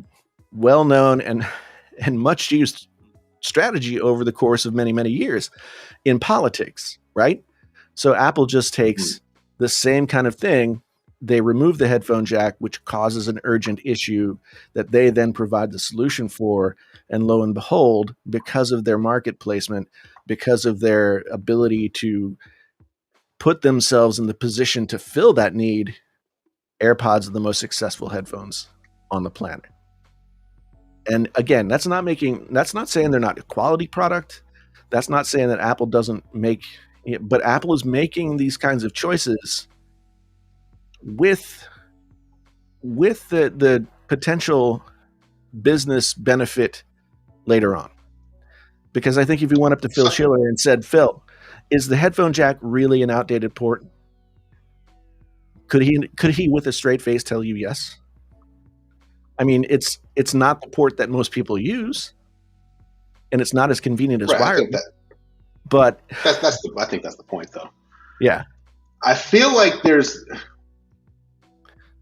well-known and much used strategy over the course of many, many years in politics, right? So Apple just takes the same kind of thing. They remove the headphone jack, which causes an urgent issue that they then provide the solution for. And lo and behold, because of their market placement, because of their ability to put themselves in the position to fill that need, AirPods are the most successful headphones on the planet. And again, that's not saying they're not a quality product. That's not saying that Apple doesn't make, but Apple is making these kinds of choices with the potential business benefit later on. Because I think if you went up to Phil Schiller and said, Phil, is the headphone jack really an outdated port? Could he with a straight face tell you yes? I mean, it's not the port that most people use, and it's not as convenient as wireless. But I think that's the point, though. Yeah, I feel like there's,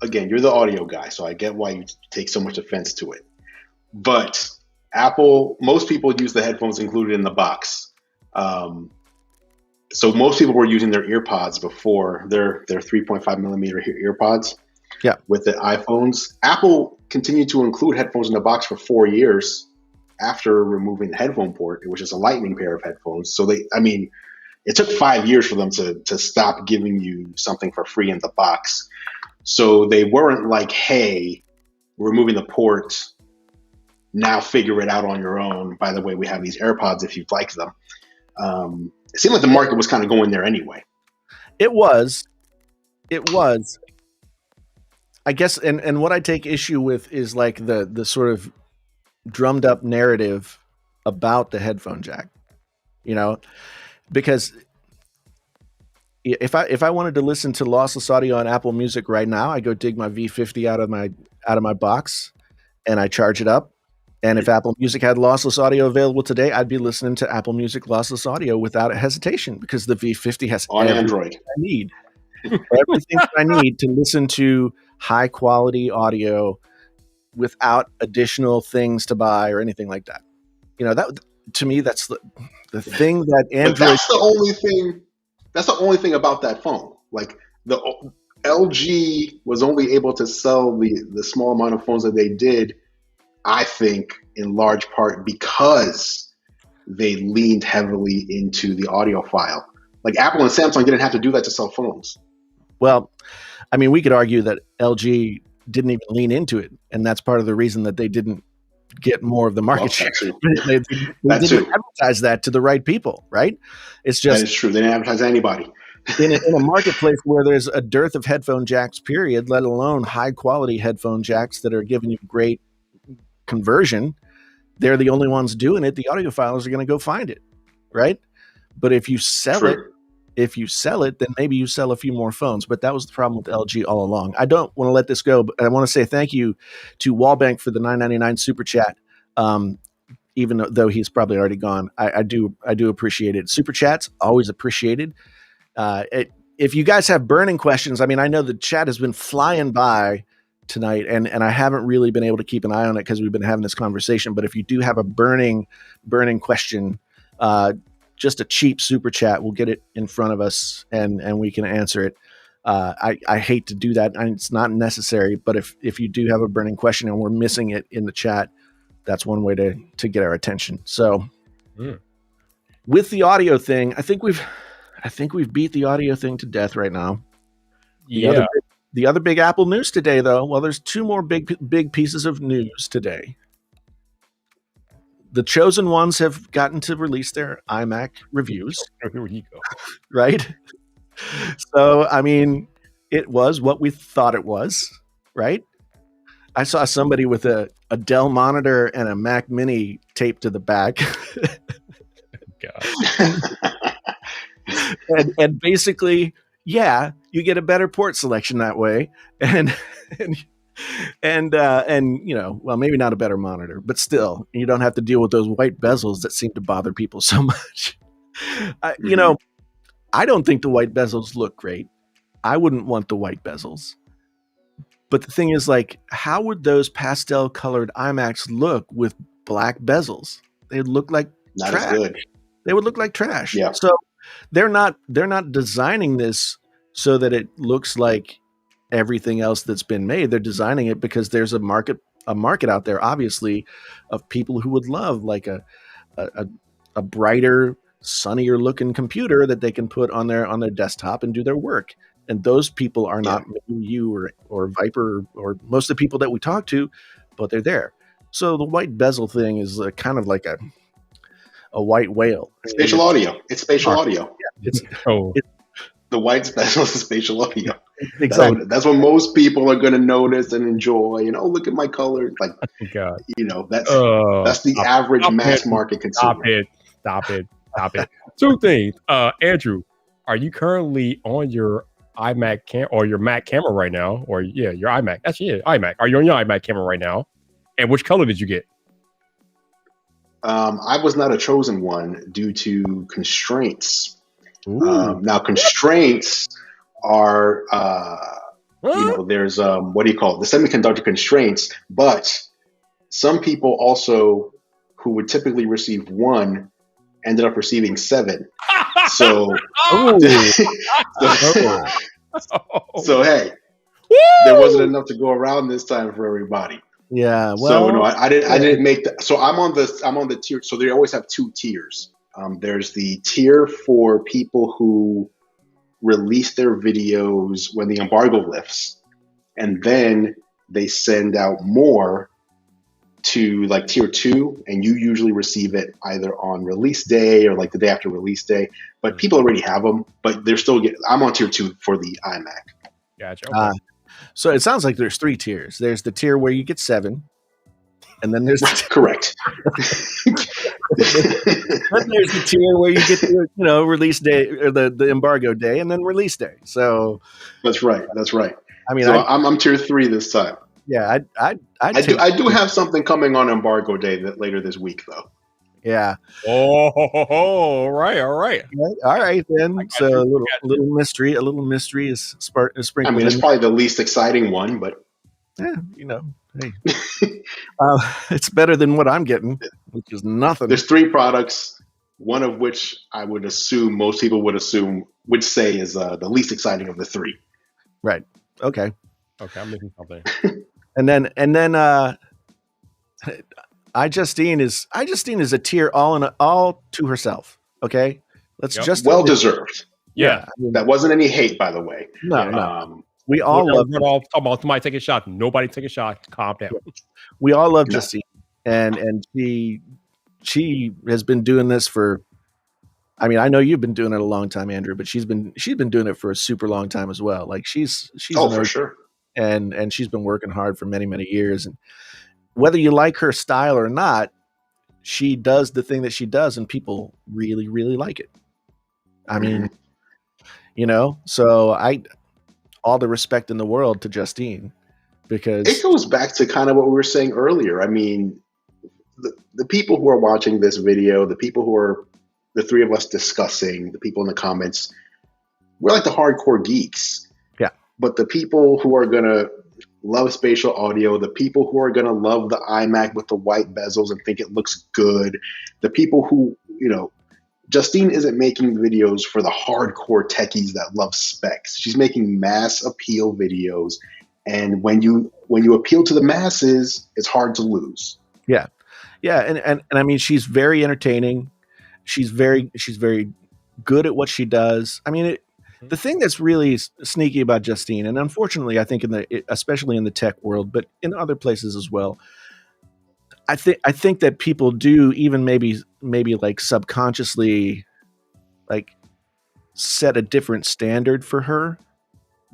again, you're the audio guy, so I get why you take so much offense to it. But Apple, most people use the headphones included in the box. So most people were using their earpods before, their 3.5 millimeter earpods. Yeah. With the iPhones. Apple continued to include headphones in the box for 4 years after removing the headphone port, which is a lightning pair of headphones. So it took 5 years for them to stop giving you something for free in the box. So they weren't like, hey, we're removing the port, now figure it out on your own. By the way, we have these AirPods if you'd like them. It seemed like the market was kind of going there anyway. It was. I guess, and what I take issue with is like the sort of drummed up narrative about the headphone jack, because if I wanted to listen to lossless audio on Apple Music right now, I go dig my V50 out of my box and I charge it up. And if Apple Music had lossless audio available today, I'd be listening to Apple Music lossless audio without a hesitation, because the V50 has on Android. I need everything I need to listen to high quality audio without additional things to buy or anything like that. That, to me, that's the thing that Android. But that's the only thing about that phone. Like, the LG was only able to sell the small amount of phones that they did, I think, in large part because they leaned heavily into the audiophile. Like, Apple and Samsung didn't have to do that to sell phones. Well, I mean, we could argue that LG didn't even lean into it, and that's part of the reason that they didn't get more of the market share. They didn't advertise that to the right people, right? It's just, that is true. They didn't advertise anybody. in a marketplace where there's a dearth of headphone jacks, period, let alone high quality headphone jacks that are giving you great conversion, they're the only ones doing it. The audiophiles are going to go find it, right? But if you sell it, then maybe you sell a few more phones. But that was the problem with LG all along. I don't want to let this go, but I want to say thank you to Wallbank for the $9.99 super chat. Even though he's probably already gone, I do appreciate it. Super chats always appreciated. If you guys have burning questions, I mean, I know the chat has been flying by tonight, and I haven't really been able to keep an eye on it because we've been having this conversation. But if you do have a burning question, just a cheap super chat, we'll get it in front of us and we can answer it. I hate to do that. It's not necessary, but if you do have a burning question and we're missing it in the chat, that's one way to get our attention. So with the audio thing, I think we've beat the audio thing to death right now. The other big Apple news today, though, well, there's two more big pieces of news today. The chosen ones have gotten to release their iMac reviews. Here you go. Right? So, I mean, it was what we thought it was, right? I saw somebody with a Dell monitor and a Mac Mini taped to the back. and basically, yeah, you get a better port selection that way, and you know, well, maybe not a better monitor, but still, you don't have to deal with those white bezels that seem to bother people so much. You know, I don't think the white bezels look great. I wouldn't want the white bezels. But the thing is, like, how would those pastel colored iMacs look with black bezels? They'd look like not trash. As good. They would look like trash. Yeah. So they're not designing this so that it looks like everything else that's been made. They're designing it because there's a market out there, obviously, of people who would love like a brighter, sunnier looking computer that they can put on their desktop and do their work. And those people are not you or Viper or most of the people that we talk to, but they're there. So the white bezel thing is kind of like a white whale. Spatial audio. It's spatial audio. Yeah, the white bezel is spatial audio. Exactly. That's what most people are going to notice and enjoy. You know, look at my color. Like, you know, that's the average mass market consumer. Stop it. Two things. Andrew, are you currently on your iMac or your Mac camera right now? Or your iMac. Actually, iMac. Are you on your iMac camera right now? And which color did you get? I was not a chosen one due to constraints. Now, constraints are, you know, there's, what do you call it? The semiconductor constraints, but some people also who would typically receive 1 ended up receiving 7. So, so hey, there wasn't enough to go around this time for everybody. Yeah. Well, so no, I didn't make that. So I'm on the tier. So they always have 2 tiers. There's the tier for people who release their videos when the embargo lifts, and then they send out more to like tier 2, and you usually receive it either on release day or like the day after release day. But people already have them, but they're still I'm on tier 2 for the iMac. Gotcha. Okay. So it sounds like there's 3 tiers. There's the tier where you get 7, and then there's correct. Then there's the tier where you get the, you know, release day or the embargo day, and then release day. So that's right. I mean, so I'm tier 3 this time. Yeah, I do have something coming on embargo day later this week, though. Yeah. All right. All right then. So a little mystery is sprinkled. I mean, it's probably the least exciting one, but yeah, you know, hey, it's better than what I'm getting, which is nothing. There's 3 products, one of which I would assume most people would say is the least exciting of the 3. Right. Okay, I'm missing something. and then iJustine is a tier all to herself. Okay, let's just well deserved. Yeah, that wasn't any hate, by the way. No. We all love. Talk about somebody take a shot. Nobody take a shot. Calm down. We all love Justine, and she has been doing this for. I mean, I know you've been doing it a long time, Andrew, but she's been doing it for a super long time as well. Like she's for sure, and she's been working hard for many years. And whether you like her style or not, she does the thing that she does, and people really like it. I mean, you know, so all the respect in the world to Justine, because it goes back to kind of what we were saying earlier. I mean, the people who are watching this video, the people who are the 3 of us discussing, the people in the comments, we're like the hardcore geeks. Yeah. But the people who are going to love spatial audio, the people who are going to love the iMac with the white bezels and think it looks good, the people who, you know, Justine isn't making videos for the hardcore techies that love specs. She's making mass appeal videos, and when you appeal to the masses, it's hard to lose. Yeah, and I mean, she's very entertaining. She's very good at what she does. I mean, the thing that's really sneaky about Justine, and unfortunately, I think especially in the tech world, but in other places as well, I think that people do even maybe like subconsciously like set a different standard for her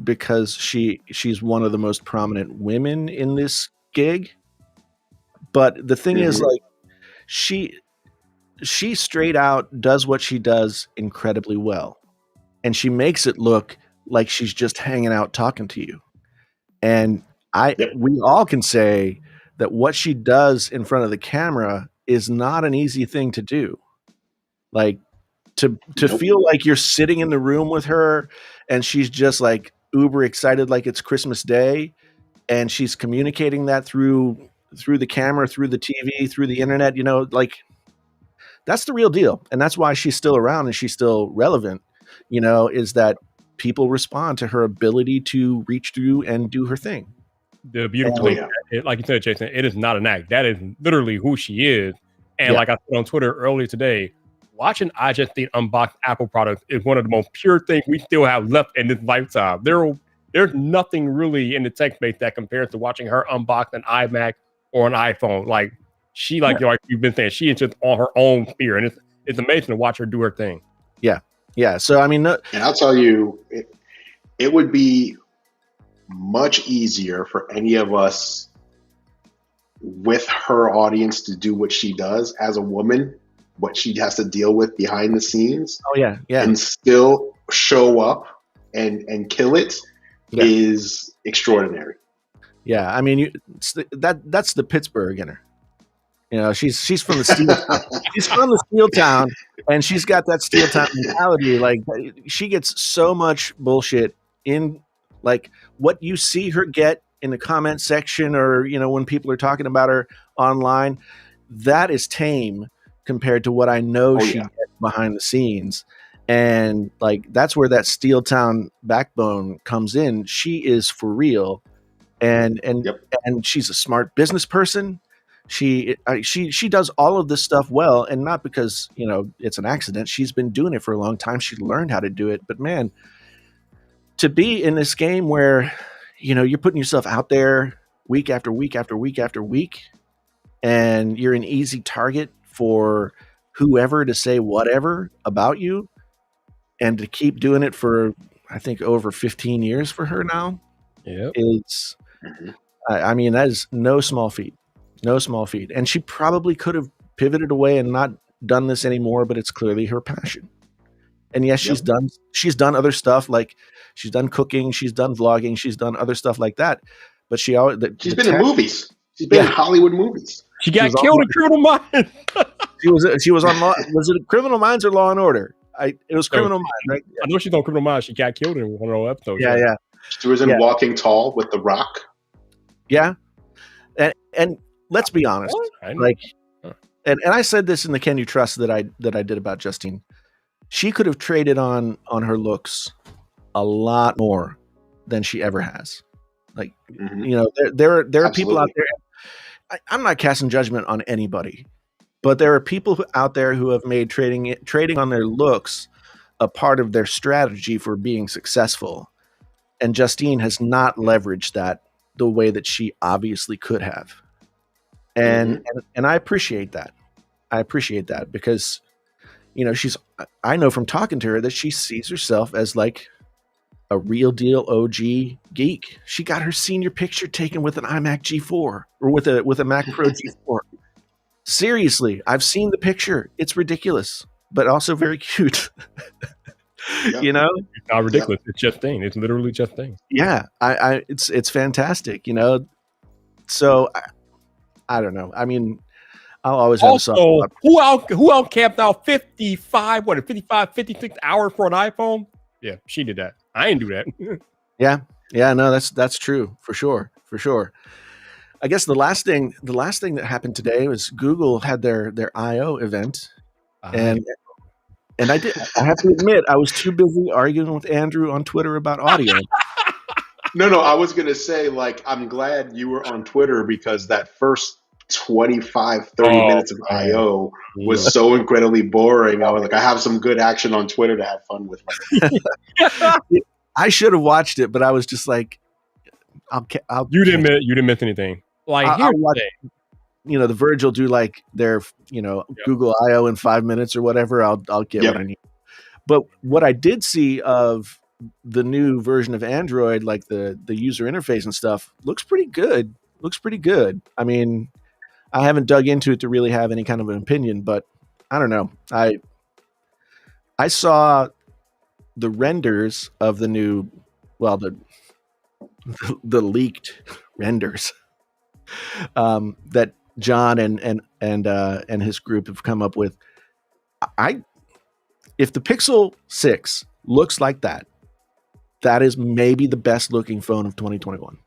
because she's one of the most prominent women in this gig. But the thing is, like, she straight out does what she does incredibly well, and she makes it look like she's just hanging out talking to you. And we all can say that what she does in front of the camera is not an easy thing to do. Like, to feel like you're sitting in the room with her and she's just like uber excited like it's Christmas Day, and she's communicating that through the camera, through the TV, through the internet, you know, like, that's the real deal. And that's why she's still around and she's still relevant, you know, is that people respond to her ability to reach through and do her thing. The beautiful thing, like you said, Jason, it is not an act. That is literally who she is. And like I said on Twitter earlier today, watching iJustine unbox Apple products is one of the most pure things we still have left in this lifetime. There's nothing really in the tech space that compares to watching her unbox an iMac or an iPhone. Like, she, like you've been saying, she is just on her own sphere, and it's amazing to watch her do her thing. Yeah. So I mean, and I'll tell you, it would be much easier for any of us with her audience to do what she does as a woman, what she has to deal with behind the scenes. Oh yeah. And still show up and kill it is extraordinary. Yeah, I mean, that's the Pittsburgh in her. You know, she's from the steel. She's from the steel town, and she's got that steel town mentality. Like, she gets so much bullshit in, like, what you see her get in the comment section, or, you know, when people are talking about her online. That is tame compared to what I know she gets behind the scenes. And like, that's where that steel town backbone comes in. She is for real, and she's a smart business person. She does all of this stuff well, and not because, you know, it's an accident. She's been doing it for a long time. She learned how to do it. But man, to be in this game where, you know, you're putting yourself out there week after week after week after week, and you're an easy target for whoever to say whatever about you, and to keep doing it for, I think, over 15 years for her now, is, I mean, that is no small feat. No small feat. And she probably could have pivoted away and not done this anymore, but it's clearly her passion. And yes, she's done other stuff, like she's done cooking, she's done vlogging, she's done other stuff like that. But she's been in movies. She's been in Hollywood movies. She got killed in Criminal Minds. She was on was it Criminal Minds or Law and Order? It was Criminal Minds, right? Yeah. I know she's on Criminal Minds. She got killed in one of those episodes. Yeah. She was in Walking Tall with The Rock. Yeah. And let's be honest. Like, and I said this in the Can You Trust that I did about Justine. She could have traded on her looks a lot more than she ever has. Like, you know, there are people out there. I'm not casting judgment on anybody, but there are people out there who have made trading on their looks a part of their strategy for being successful. And Justine has not leveraged that the way that she obviously could have. And I appreciate that. I appreciate that because, you know, I know from talking to her that she sees herself as like a real deal OG geek. She got her senior picture taken with an iMac G4 or with a Mac Pro G4. Seriously, I've seen the picture. It's ridiculous, but also very cute. You know, it's not ridiculous. It's Justine. It's literally Justine. Yeah, it's fantastic. You know, so I don't know. I mean, I'll always have also, who else camped out 55, 56 hours for an iPhone? Yeah, she did that. I didn't do that. Yeah, no, that's true for sure. I guess the last thing that happened today was Google had their I/O event, and And I have to admit, I was too busy arguing with Andrew on Twitter about audio. No, I was going to say, like, I'm glad you were on Twitter because that first 25, 30 minutes of I.O. was so incredibly boring. I was like, I have some good action on Twitter to have fun with. I should have watched it, but I was just like, You didn't miss anything. Like, I'll watch, the Verge will do like their, Google I/O in 5 minutes or whatever. I'll get what I need. But what I did see of the new version of Android, like the user interface and stuff, looks pretty good. I mean, I haven't dug into it to really have any kind of an opinion, but I don't know. I saw the renders of the new, the leaked renders that John and his group have come up with. If the Pixel 6 looks like that is maybe the best looking phone of 2021.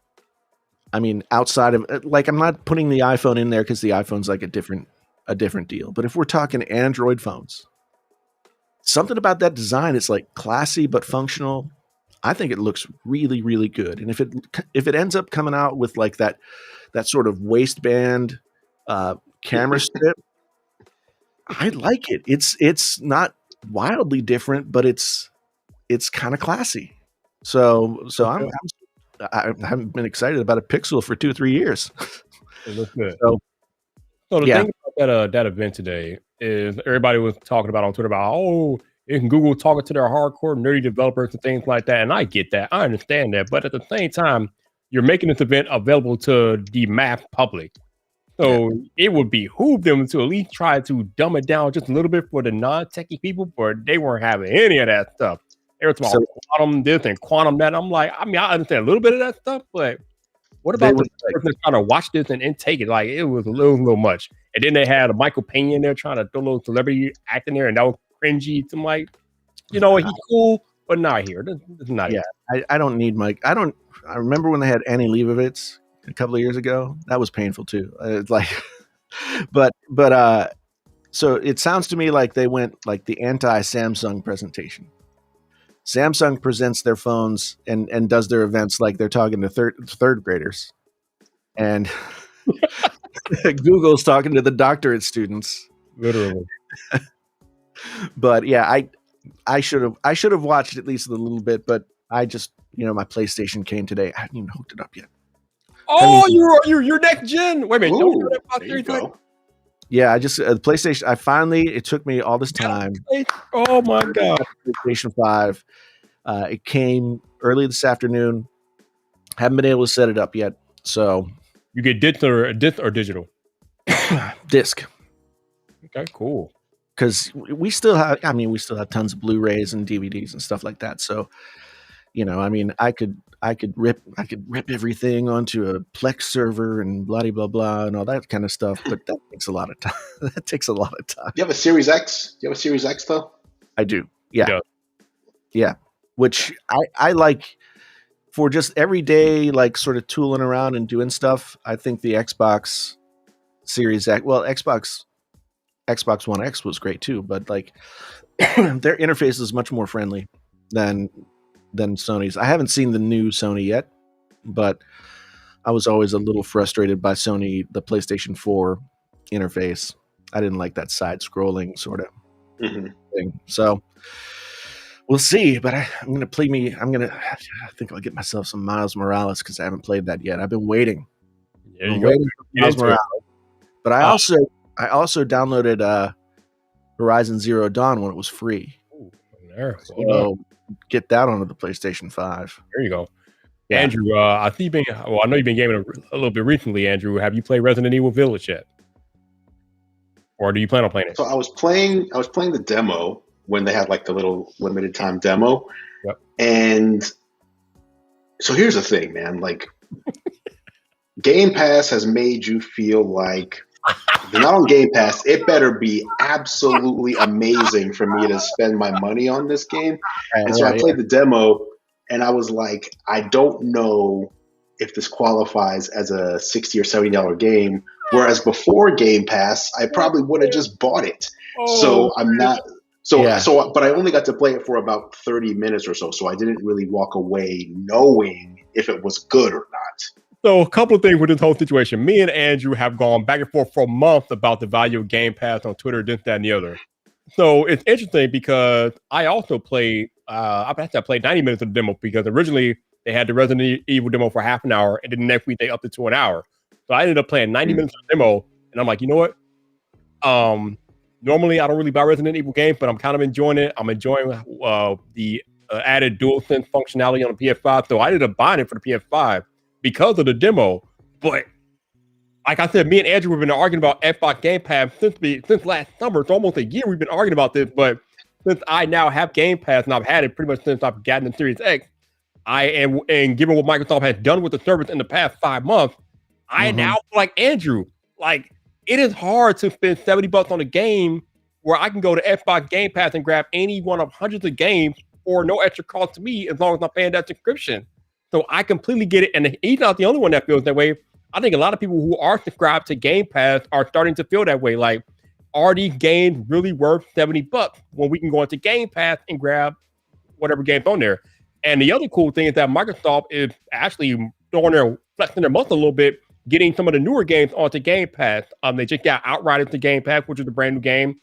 I mean, outside of, like, I'm not putting the iPhone in there because the iPhone's like a different deal. But if we're talking Android phones, something about that design, it's like classy but functional. I think it looks really, really good. And if it ends up coming out with like that sort of waistband camera strip, I like it. It's not wildly different, but it's kind of classy. So I haven't been excited about a Pixel for 2 or 3 years. It looks good. So the thing about that event today is everybody was talking about on Twitter about, isn't Google talking to their hardcore nerdy developers and things like that? And I get that. I understand that. But at the same time, you're making this event available to the mass public. So it would behoove them to at least try to dumb it down just a little bit for the non-techie people, but they weren't having any of that stuff. They were talking about quantum this and quantum that. I'm like, I understand a little bit of that stuff, but what about the person trying to watch this and take it? Like, it was a little much. And then they had a Michael Pena in there trying to throw a little celebrity act in there, and that was cringy. I'm like, he's cool, but not here. This is not it. I don't need Mike. I remember when they had Annie Leibovitz a couple of years ago. That was painful too. It's like, but so it sounds to me like they went like the anti-Samsung presentation. Samsung presents their phones and does their events like they're talking to third graders, and Google's talking to the doctorate students, literally. But yeah, I should have watched at least a little bit, but I just my PlayStation came today. I haven't even hooked it up yet. Oh, you're next gen. Wait a minute. Ooh, there you go. Yeah, I just the PlayStation. It took me all this time. Oh my god! PlayStation 5. It came early this afternoon. Haven't been able to set it up yet. So you get disc or digital? Disc. Okay, cool. Because we still have tons of Blu-rays and DVDs and stuff like that. So I could rip everything onto a Plex server and blah blah blah and all that kind of stuff, but that takes a lot of time. You have a Series X? You have a Series X though? I do. Yeah. Which I like for just everyday, like sort of tooling around and doing stuff. I think the Xbox Series X, Xbox One X was great too, but like their interface is much more friendly than Sony's. I haven't seen the new Sony yet, but I was always a little frustrated by Sony, the PlayStation 4 interface. I didn't like that side scrolling sort of thing. So we'll see, but I think I'll get myself some Miles Morales because I haven't played that yet. I've been waiting. Waiting for Miles Morales. But I also downloaded Horizon Zero Dawn when it was free. Ooh, there. So get that onto the PlayStation 5. There you go. Yeah. Andrew, I know you've been gaming a little bit recently, Andrew. Have you played Resident Evil Village yet? Or do you plan on playing it? So I was playing the demo when they had like the little limited time demo. Yep. And so here's the thing, man, like Game Pass has made you feel like if you're not on Game Pass, it better be absolutely amazing for me to spend my money on this game. And so I played the demo and I was like, I don't know if this qualifies as a $60 or $70 game. Whereas before Game Pass, I probably would have just bought it. So I'm not But I only got to play it for about 30 minutes or so. So I didn't really walk away knowing if it was good or not. So a couple of things with this whole situation. Me and Andrew have gone back and forth for a month about the value of Game Pass on Twitter, this, that, and the other. So it's interesting because I also played, I played 90 minutes of the demo because originally they had the Resident Evil demo for half an hour, and then the next week they upped it to an hour. So I ended up playing 90 minutes of the demo, and I'm like, you know what? Normally I don't really buy Resident Evil games, but I'm kind of enjoying it. I'm enjoying the added DualSense functionality on the PS5. So I ended up buying it for the PS5 because of the demo. But like I said, me and Andrew have been arguing about Xbox Game Pass since last summer. It's almost a year we've been arguing about this. But since I now have Game Pass, and I've had it pretty much since I've gotten the Series X, and given what Microsoft has done with the service in the past 5 months, I now feel like Andrew, like it is hard to spend $70 on a game where I can go to Xbox Game Pass and grab any one of hundreds of games for no extra cost to me as long as I'm paying that subscription. So I completely get it. And he's not the only one that feels that way. I think a lot of people who are subscribed to Game Pass are starting to feel that way. Like, are these games really worth $70 when we can go into Game Pass and grab whatever game's on there? And the other cool thing is that Microsoft is actually flexing their muscle a little bit, getting some of the newer games onto Game Pass. They just got Outriders to Game Pass, which is a brand new game.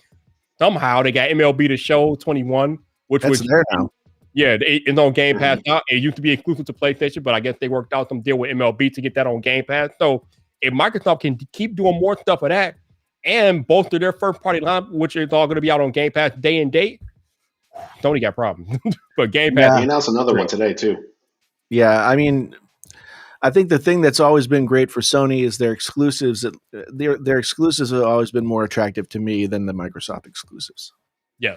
Somehow they got MLB The Show 21, which was there now. Yeah, it's on Game Pass now. It used to be exclusive to PlayStation, but I guess they worked out some deal with MLB to get that on Game Pass. So if Microsoft can keep doing more stuff of that and bolster their first-party lineup, which is all going to be out on Game Pass day and date, Sony got problems. But Game Pass... They announced another one today, too. Yeah, I mean, I think the thing that's always been great for Sony is their exclusives. Their exclusives have always been more attractive to me than the Microsoft exclusives. Yeah.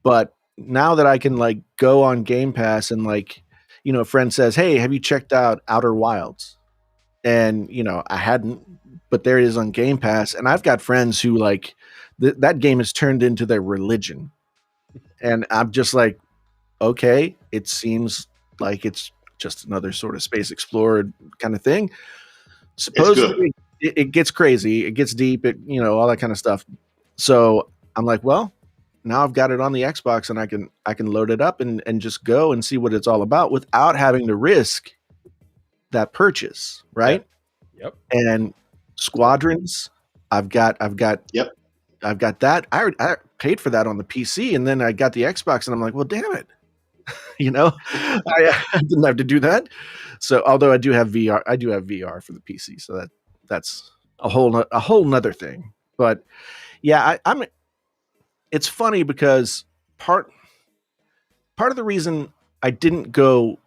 But now that I can like go on Game Pass and like, you know, a friend says, "Hey, have you checked out Outer Wilds?" And, you know, I hadn't, but there it is on Game Pass. And I've got friends who like that game has turned into their religion. And I'm just like, okay, it seems like it's just another sort of space explorer kind of thing. Supposedly it gets crazy, it gets deep, you know, all that kind of stuff. So I'm like, well, now I've got it on the Xbox and I can load it up and just go and see what it's all about without having to risk that purchase, right? Yep. And Squadrons, I've got that. I paid for that on the PC, and then I got the Xbox, and I'm like, well, damn it, you know, I didn't have to do that. So, although I do have VR for the PC, so that's a whole nother thing. But yeah, I'm. It's funny because part of the reason I didn't go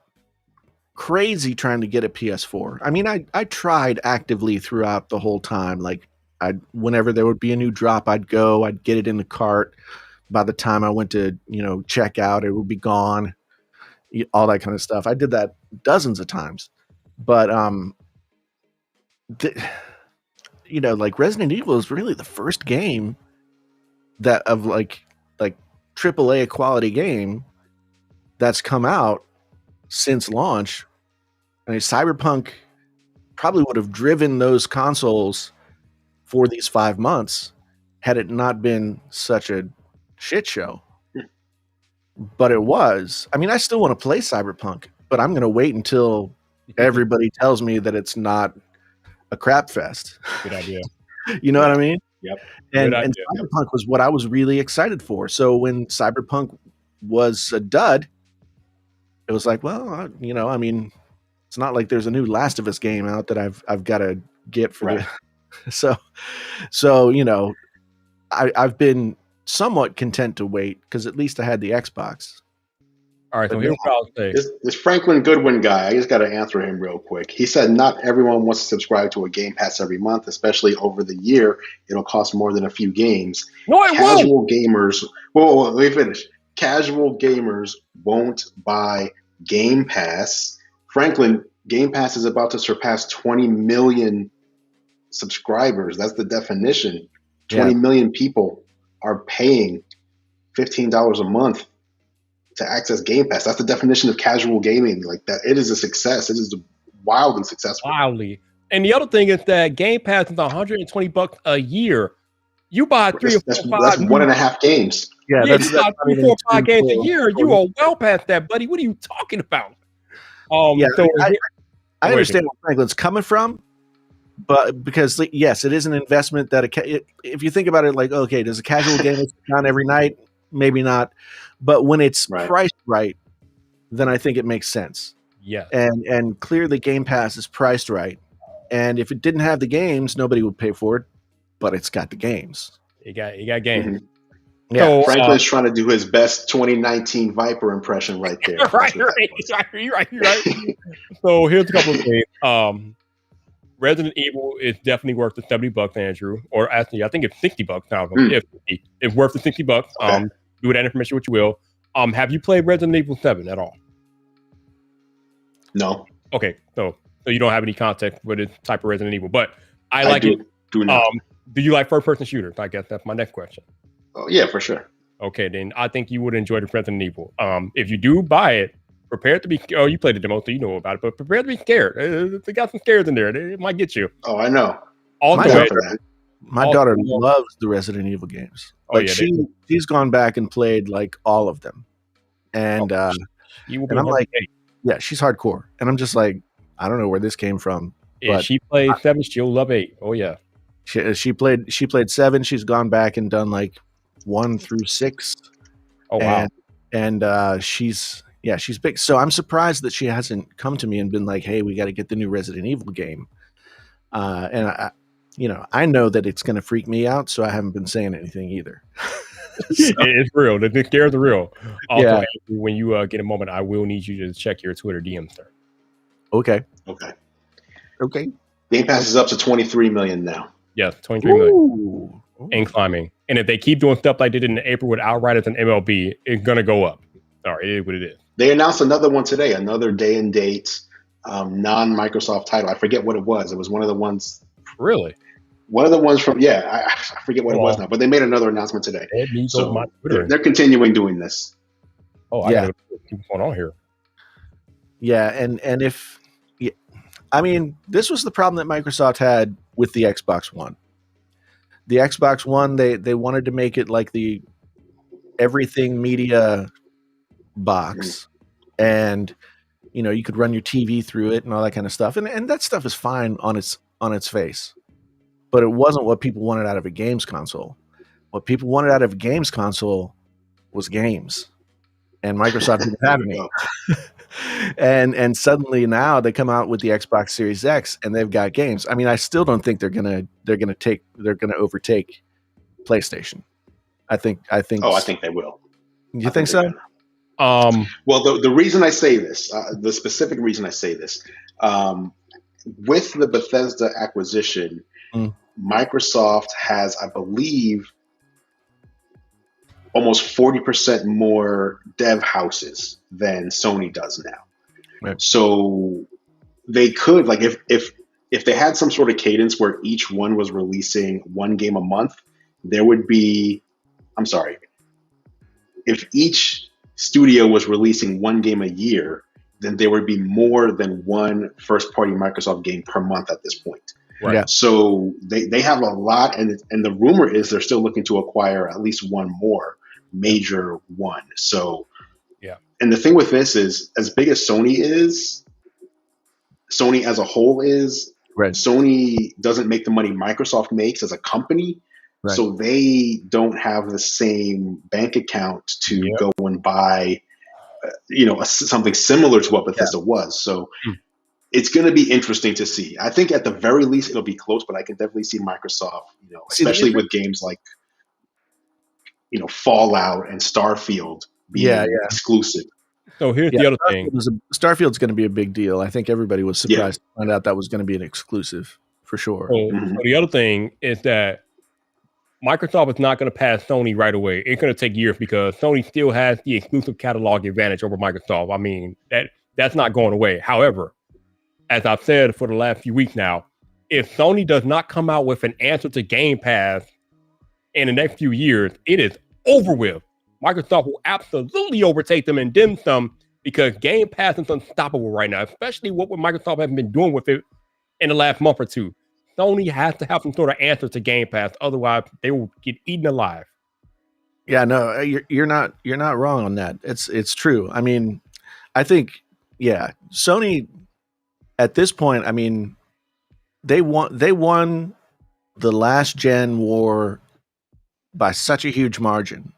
crazy trying to get a PS4. I mean, I tried actively throughout the whole time. Like, whenever there would be a new drop, I'd get it in the cart. By the time I went to, you know, check out, it would be gone. All that kind of stuff. I did that dozens of times. But you know, like Resident Evil is really the first game that of like AAA quality game that's come out since launch. I mean, Cyberpunk probably would have driven those consoles for these 5 months had it not been such a shit show. But it was. I mean, I still want to play Cyberpunk, but I'm going to wait until everybody tells me that it's not a crap fest. Good idea. You know what I mean? Yep. And Cyberpunk was what I was really excited for. So when Cyberpunk was a dud, it was like, well, you know, I mean, it's not like there's a new Last of Us game out that I've got to get for the so you know, I've been somewhat content to wait because at least I had the Xbox. All right, so here's what I'll say. This Franklin Goodwin guy, I just got to answer him real quick. He said not everyone wants to subscribe to a Game Pass every month, especially over the year. It'll cost more than a few games. No, it Casual gamers. Whoa, let me finish. Casual gamers won't buy Game Pass. Franklin, Game Pass is about to surpass 20 million subscribers. That's the definition. 20 million people are paying $15 a month to access Game Pass. That's the definition of casual gaming. Like that, it is a success. It is wildly successful. Wildly. And the other thing is that Game Pass is $120 a year. You buy 3 or 4, 5. That's 1.5 games. Yeah, that's 3, 4, 5 games a year. You are well past that, buddy. What are you talking about? I understand where Franklin's coming from, but because yes, it is an investment that if you think about it, like, okay, does a casual game on every night? Maybe not, but when it's priced right, then I think it makes sense. Yeah, and clearly Game Pass is priced right, and if it didn't have the games, nobody would pay for it, but it's got the games. It got games. Mm-hmm. Yeah, so, Franklin's trying to do his best 2019 Viper impression right there. right. So here's a couple of things. Resident Evil is definitely worth the $70, Andrew. Or actually, I think it's $60 now. It's worth the $60. Okay. Do with that information what you will. Have you played Resident Evil 7 at all? No. Okay, so you don't have any context with this type of Resident Evil, but I like it. Do you like first-person shooters? I guess that's my next question. Oh, yeah, for sure. Okay, then I think you would enjoy the Resident Evil. If you do buy it, prepare to be. Oh, you played the demo, so you know about it. But prepare to be scared. They got some scares in there. It might get you. Oh, I know. My daughter loves the Resident Evil games. Like she's gone back and played like all of them, and I'm like, yeah, she's hardcore, and I'm just like, I don't know where this came from. If she played 7, she'll love 8. Oh yeah. She played 7. She's gone back and done like 1 through 6. Oh wow! And she's big. So I'm surprised that she hasn't come to me and been like, "Hey, we got to get the new Resident Evil game." And I know that it's going to freak me out, so I haven't been saying anything either. It's real. The scares are real. Also, when you get a moment, I will need you to check your Twitter DMs, sir. Okay. Game Pass is up to 23 million now. Yes, 23 million. And climbing. And if they keep doing stuff like they did in April with Outriders and MLB, it's going to go up. Sorry, it is what it is. They announced another one today, another day and date, non-Microsoft title. I forget what it was. It was one of the ones. Really? One of the ones from, I forget what it was now, but they made another announcement today. So they're continuing doing this. Oh, I gotta keep going on here. Yeah, and if, I mean, this was the problem that Microsoft had with the Xbox One. The Xbox One, they wanted to make it like the everything media box, and you could run your TV through it and all that kind of stuff, and that stuff is fine on its face, but it wasn't what people wanted out of a games console. What people wanted out of a games console was games, and Microsoft didn't have any. And suddenly now they come out with the Xbox Series X and they've got games. I mean, I still don't think they're gonna overtake PlayStation. I think. Oh, I think they will. You think so? Well, the reason I say this, the specific reason I say this, with the Bethesda acquisition, Microsoft has, I believe, almost 40% more dev houses than Sony does now. Right. So they could, like, if they had some sort of cadence where each one was releasing one game a month, there would be, if each studio was releasing one game a year, then there would be more than one first-party Microsoft game per month at this point. Right. Yeah. So they have a lot, and the rumor is they're still looking to acquire at least one more major one. So, and the thing with this is, as big as Sony is, Sony as a whole is, right. Sony doesn't make the money Microsoft makes as a company. Right. So they don't have the same bank account to go and buy, something similar to what Bethesda was. So it's going to be interesting to see. I think at the very least it'll be close, but I can definitely see Microsoft, especially with games like, Fallout and Starfield being exclusive. So here's the other thing. Starfield's going to be a big deal. I think everybody was surprised to find out that was going to be an exclusive for sure. So the other thing is that Microsoft is not going to pass Sony right away. It's going to take years because Sony still has the exclusive catalog advantage over Microsoft. I mean, that's not going away. However, as I've said for the last few weeks now, if Sony does not come out with an answer to Game Pass in the next few years, it is over with. Microsoft will absolutely overtake them and then some, because Game Pass is unstoppable right now, especially what Microsoft has been doing with it in the last month or two. Sony has to have some sort of answer to Game Pass. Otherwise, they will get eaten alive. Yeah, no, you're not wrong on that. It's true. I mean, I think Sony at this point, I mean, they won the last gen war by such a huge margin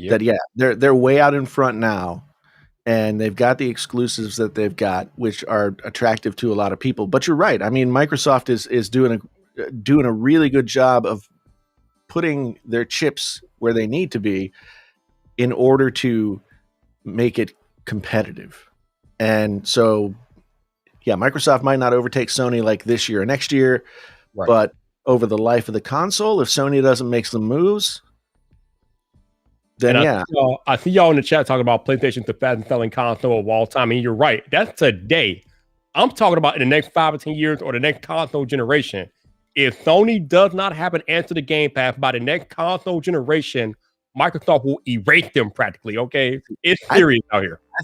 that they're way out in front now, and they've got the exclusives that they've got, which are attractive to a lot of people. But you're right. I mean, Microsoft is doing a really good job of putting their chips where they need to be in order to make it competitive. And so, yeah, Microsoft might not overtake Sony like this year or next year, but over the life of the console, if Sony doesn't make some moves, then I see y'all in the chat talking about PlayStation's the fastest selling console of all time. And you're right. That's today. I'm talking about in the next 5 or 10 years or the next console generation. If Sony does not have an answer to Game Pass by the next console generation, Microsoft will erase them practically. Okay, it's serious out here. I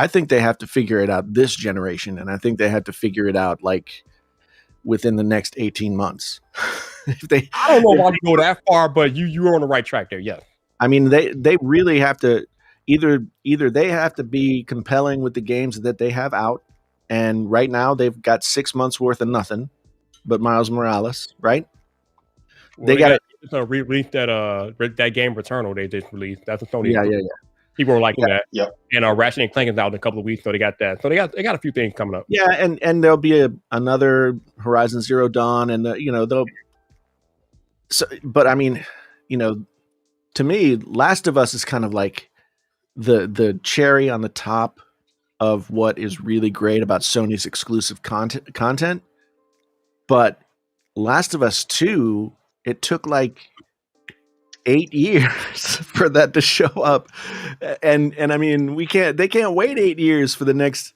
think they have to figure it out this generation, and I think they have to figure it out like within the next 18 months. I don't know why you go that far, but you're on the right track there. Yes. I mean, they really have to either they have to be compelling with the games that they have out, and right now they've got 6 months worth of nothing but Miles Morales, right? Well, they got to release that game Returnal they just released. That's a Sony. Yeah. People are liking that. Yep. And Ratchet and Clank is out in a couple of weeks, so they got that. So they got a few things coming up. Yeah, and there'll be another Horizon Zero Dawn, and they'll. So, but I mean, to me, Last of Us is kind of like the cherry on the top of what is really great about Sony's exclusive content. But Last of Us 2, it took like 8 years for that to show up, and I mean, they can't wait 8 years for the next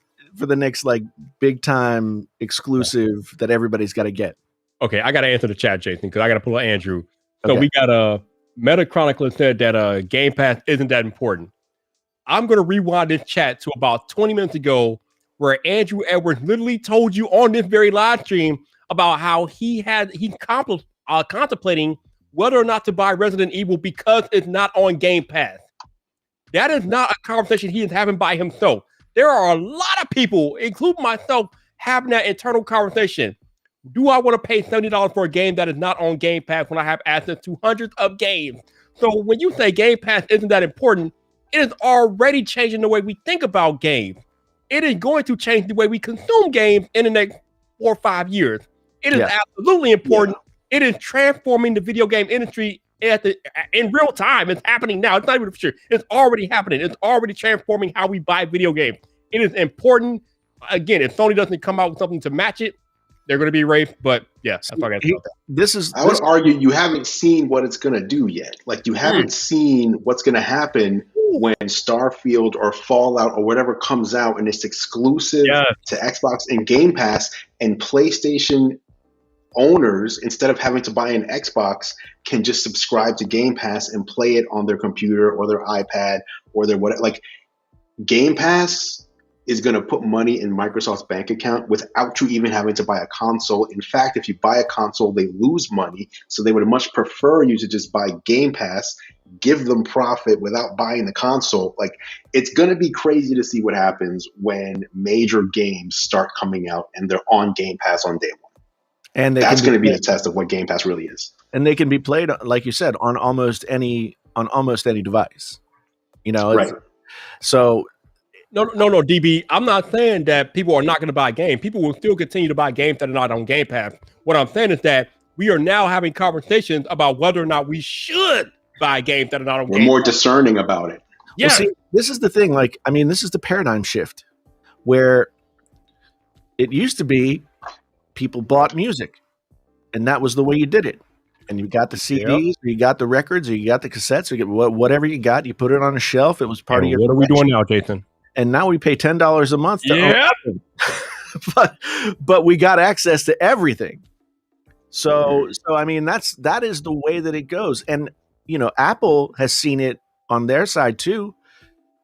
like big time exclusive that everybody's got to get. Okay, I got to answer the chat, Jason, because I got to pull up Andrew. So we got a Meta Chronicler said that Game Pass isn't that important. I'm going to rewind this chat to about 20 minutes ago, where Andrew Edwards literally told you on this very live stream about how he's contemplating whether or not to buy Resident Evil because it's not on Game Pass. That is not a conversation he is having by himself. There are a lot of people, including myself, having that internal conversation. Do I want to pay $70 for a game that is not on Game Pass when I have access to hundreds of games? So when you say Game Pass isn't that important, it is already changing the way we think about games. It is going to change the way we consume games in the next 4 or 5 years. It is absolutely important. Yeah. It is transforming the video game industry in real time. It's happening now. It's not even for sure. It's already happening. It's already transforming how we buy video games. It is important. Again, if Sony doesn't come out with something to match it, they're going to be raped. But yes, that's all I got to say about that. I would argue you haven't seen what it's going to do yet. Like you haven't seen what's going to happen when Starfield or Fallout or whatever comes out and it's exclusive to Xbox and Game Pass, and PlayStation owners, instead of having to buy an Xbox, can just subscribe to Game Pass and play it on their computer or their iPad or their whatever. Like Game Pass is going to put money in Microsoft's bank account without you even having to buy a console. In fact, if you buy a console, they lose money. So they would much prefer you to just buy Game Pass, give them profit without buying the console. Like it's going to be crazy to see what happens when major games start coming out and they're on Game Pass on day one. And that's going to be the test of what Game Pass really is. And they can be played, like you said, on almost any device. Right. So no, DB. I'm not saying that people are not going to buy games. People will still continue to buy games that are not on Game Pass. What I'm saying is that we are now having conversations about whether or not we should buy games that are not on Game Pass. We're more discerning about it. Yeah. Well, see, this is the thing. Like, I mean, this is the paradigm shift where it used to be people bought music, and that was the way you did it. And you got the CDs, or you got the records, or you got the cassettes, or you get whatever you got. You put it on a shelf. It was part of your. What are we doing now, Jason? And now we pay $10 a month to own it. but we got access to everything. So I mean, that is the way that it goes. And Apple has seen it on their side too.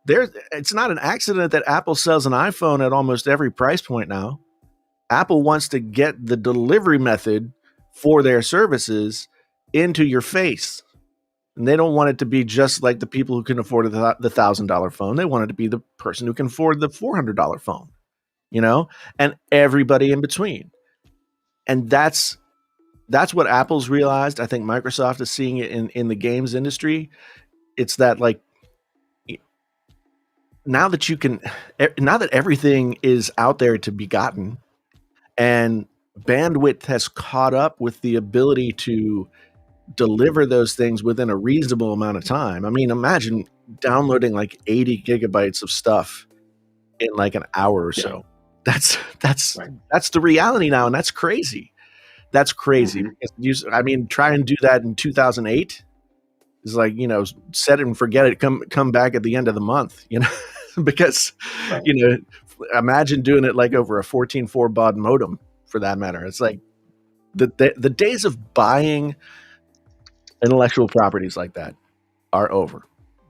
It's not an accident that Apple sells an iPhone at almost every price point now. Apple wants to get the delivery method for their services into your face. And they don't want it to be just like the people who can afford the $1,000 phone. They want it to be the person who can afford the $400 phone, and everybody in between. And that's what Apple's realized. I think Microsoft is seeing it in the games industry. It's that, like, now that everything is out there to be gotten, and bandwidth has caught up with the ability to deliver those things within a reasonable amount of time. I mean, imagine downloading like 80 gigabytes of stuff in like an hour or so. That's the reality now, and that's crazy. That's crazy. Mm-hmm. I mean, try and do that in 2008. It's like, set it and forget it. Come back at the end of the month, because imagine doing it like over a 14.4 baud modem, for that matter. It's like the days of buying intellectual properties like that are over.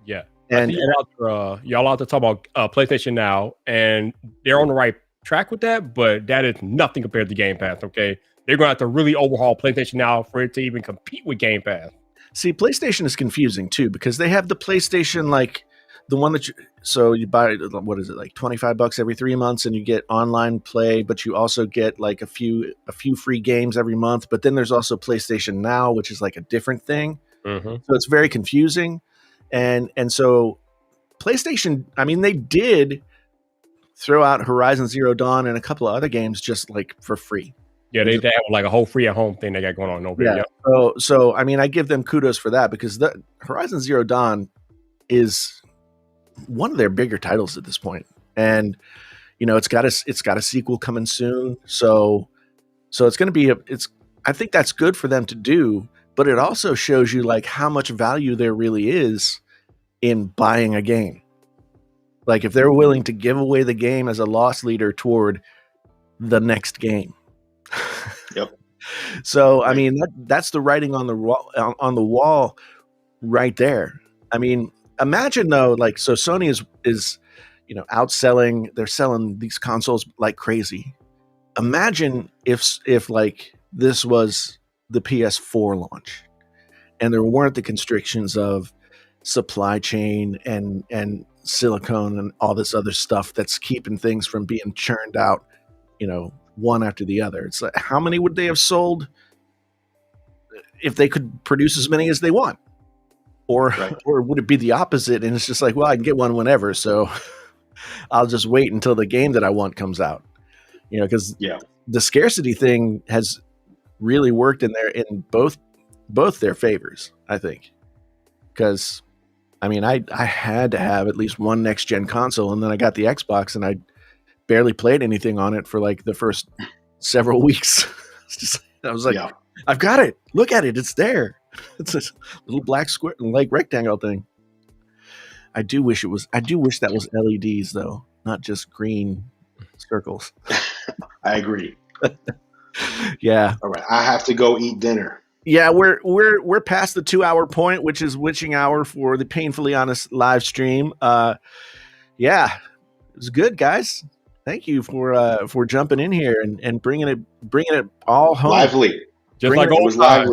Yeah. And y'all out to talk about PlayStation Now, and they're on the right track with that, but that is nothing compared to Game Pass. Okay, they're going to have to really overhaul PlayStation Now for it to even compete with Game Pass. See, PlayStation is confusing too, because they have the PlayStation, like the one that you buy, what is it, like $25 every 3 months, and you get online play, but you also get like a few free games every month. But then there's also PlayStation Now, which is like a different thing. Mm-hmm. So it's very confusing. And so PlayStation, I mean, they did throw out Horizon Zero Dawn and a couple of other games just like for free. Yeah, they have like a whole free at home thing they got going on over here. Yeah. So I mean, I give them kudos for that, because the Horizon Zero Dawn is one of their bigger titles at this point, and it's got a sequel coming soon. So it's going to be I think that's good for them to do, but it also shows you like how much value there really is in buying a game. Like if they're willing to give away the game as a loss leader toward the next game. Yep. So I mean, that's the writing on the wall right there. I mean, imagine though, like, so Sony is outselling, they're selling these consoles like crazy. Imagine if like this was the PS4 launch and there weren't the constrictions of supply chain and silicone and all this other stuff that's keeping things from being churned out, one after the other. It's like, how many would they have sold if they could produce as many as they want? Or would it be the opposite? And it's just like, well, I can get one whenever, so I'll just wait until the game that I want comes out. Because the scarcity thing has really worked in both their favors, I think. Because I mean, I had to have at least one next gen console, and then I got the Xbox, and I barely played anything on it for like the first several weeks. I was like, I've got it. Look at it. It's there. It's a little black square, like rectangle thing. I do wish that was LEDs though, not just green circles. I agree. Yeah. All right. I have to go eat dinner. Yeah, we're past the 2-hour point, which is witching hour for the Painfully Honest live stream. Yeah, it was good, guys. Thank you for jumping in here and bringing it all home. Lively, just like old time.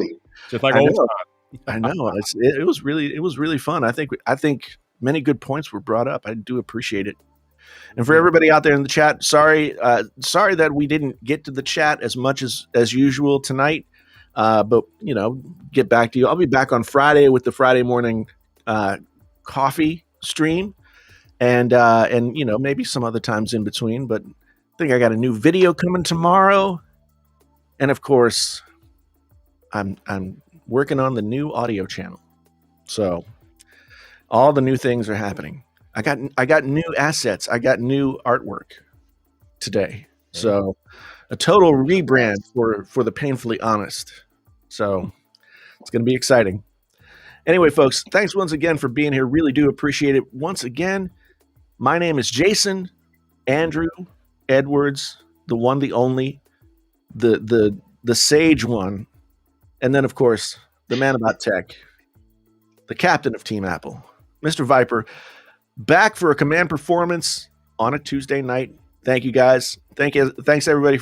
Just like old time. I know. It was really fun. I think many good points were brought up. I do appreciate it. And for everybody out there in the chat, sorry that we didn't get to the chat as much as usual tonight. But get back to you. I'll be back on Friday with the Friday morning coffee stream, and maybe some other times in between. But I think I got a new video coming tomorrow, and of course, I'm working on the new audio channel. So all the new things are happening. I got new assets. I got new artwork today. So a total rebrand for the Painfully Honest. So it's going to be exciting. Anyway, folks, thanks once again for being here. Really do appreciate it. Once again, my name is Jason Andrew Edwards, the one, the only, the sage one. And then, of course, the man about tech, the captain of Team Apple, Mr. Viper, back for a command performance on a Tuesday night. Thank you, guys. Thanks, everybody.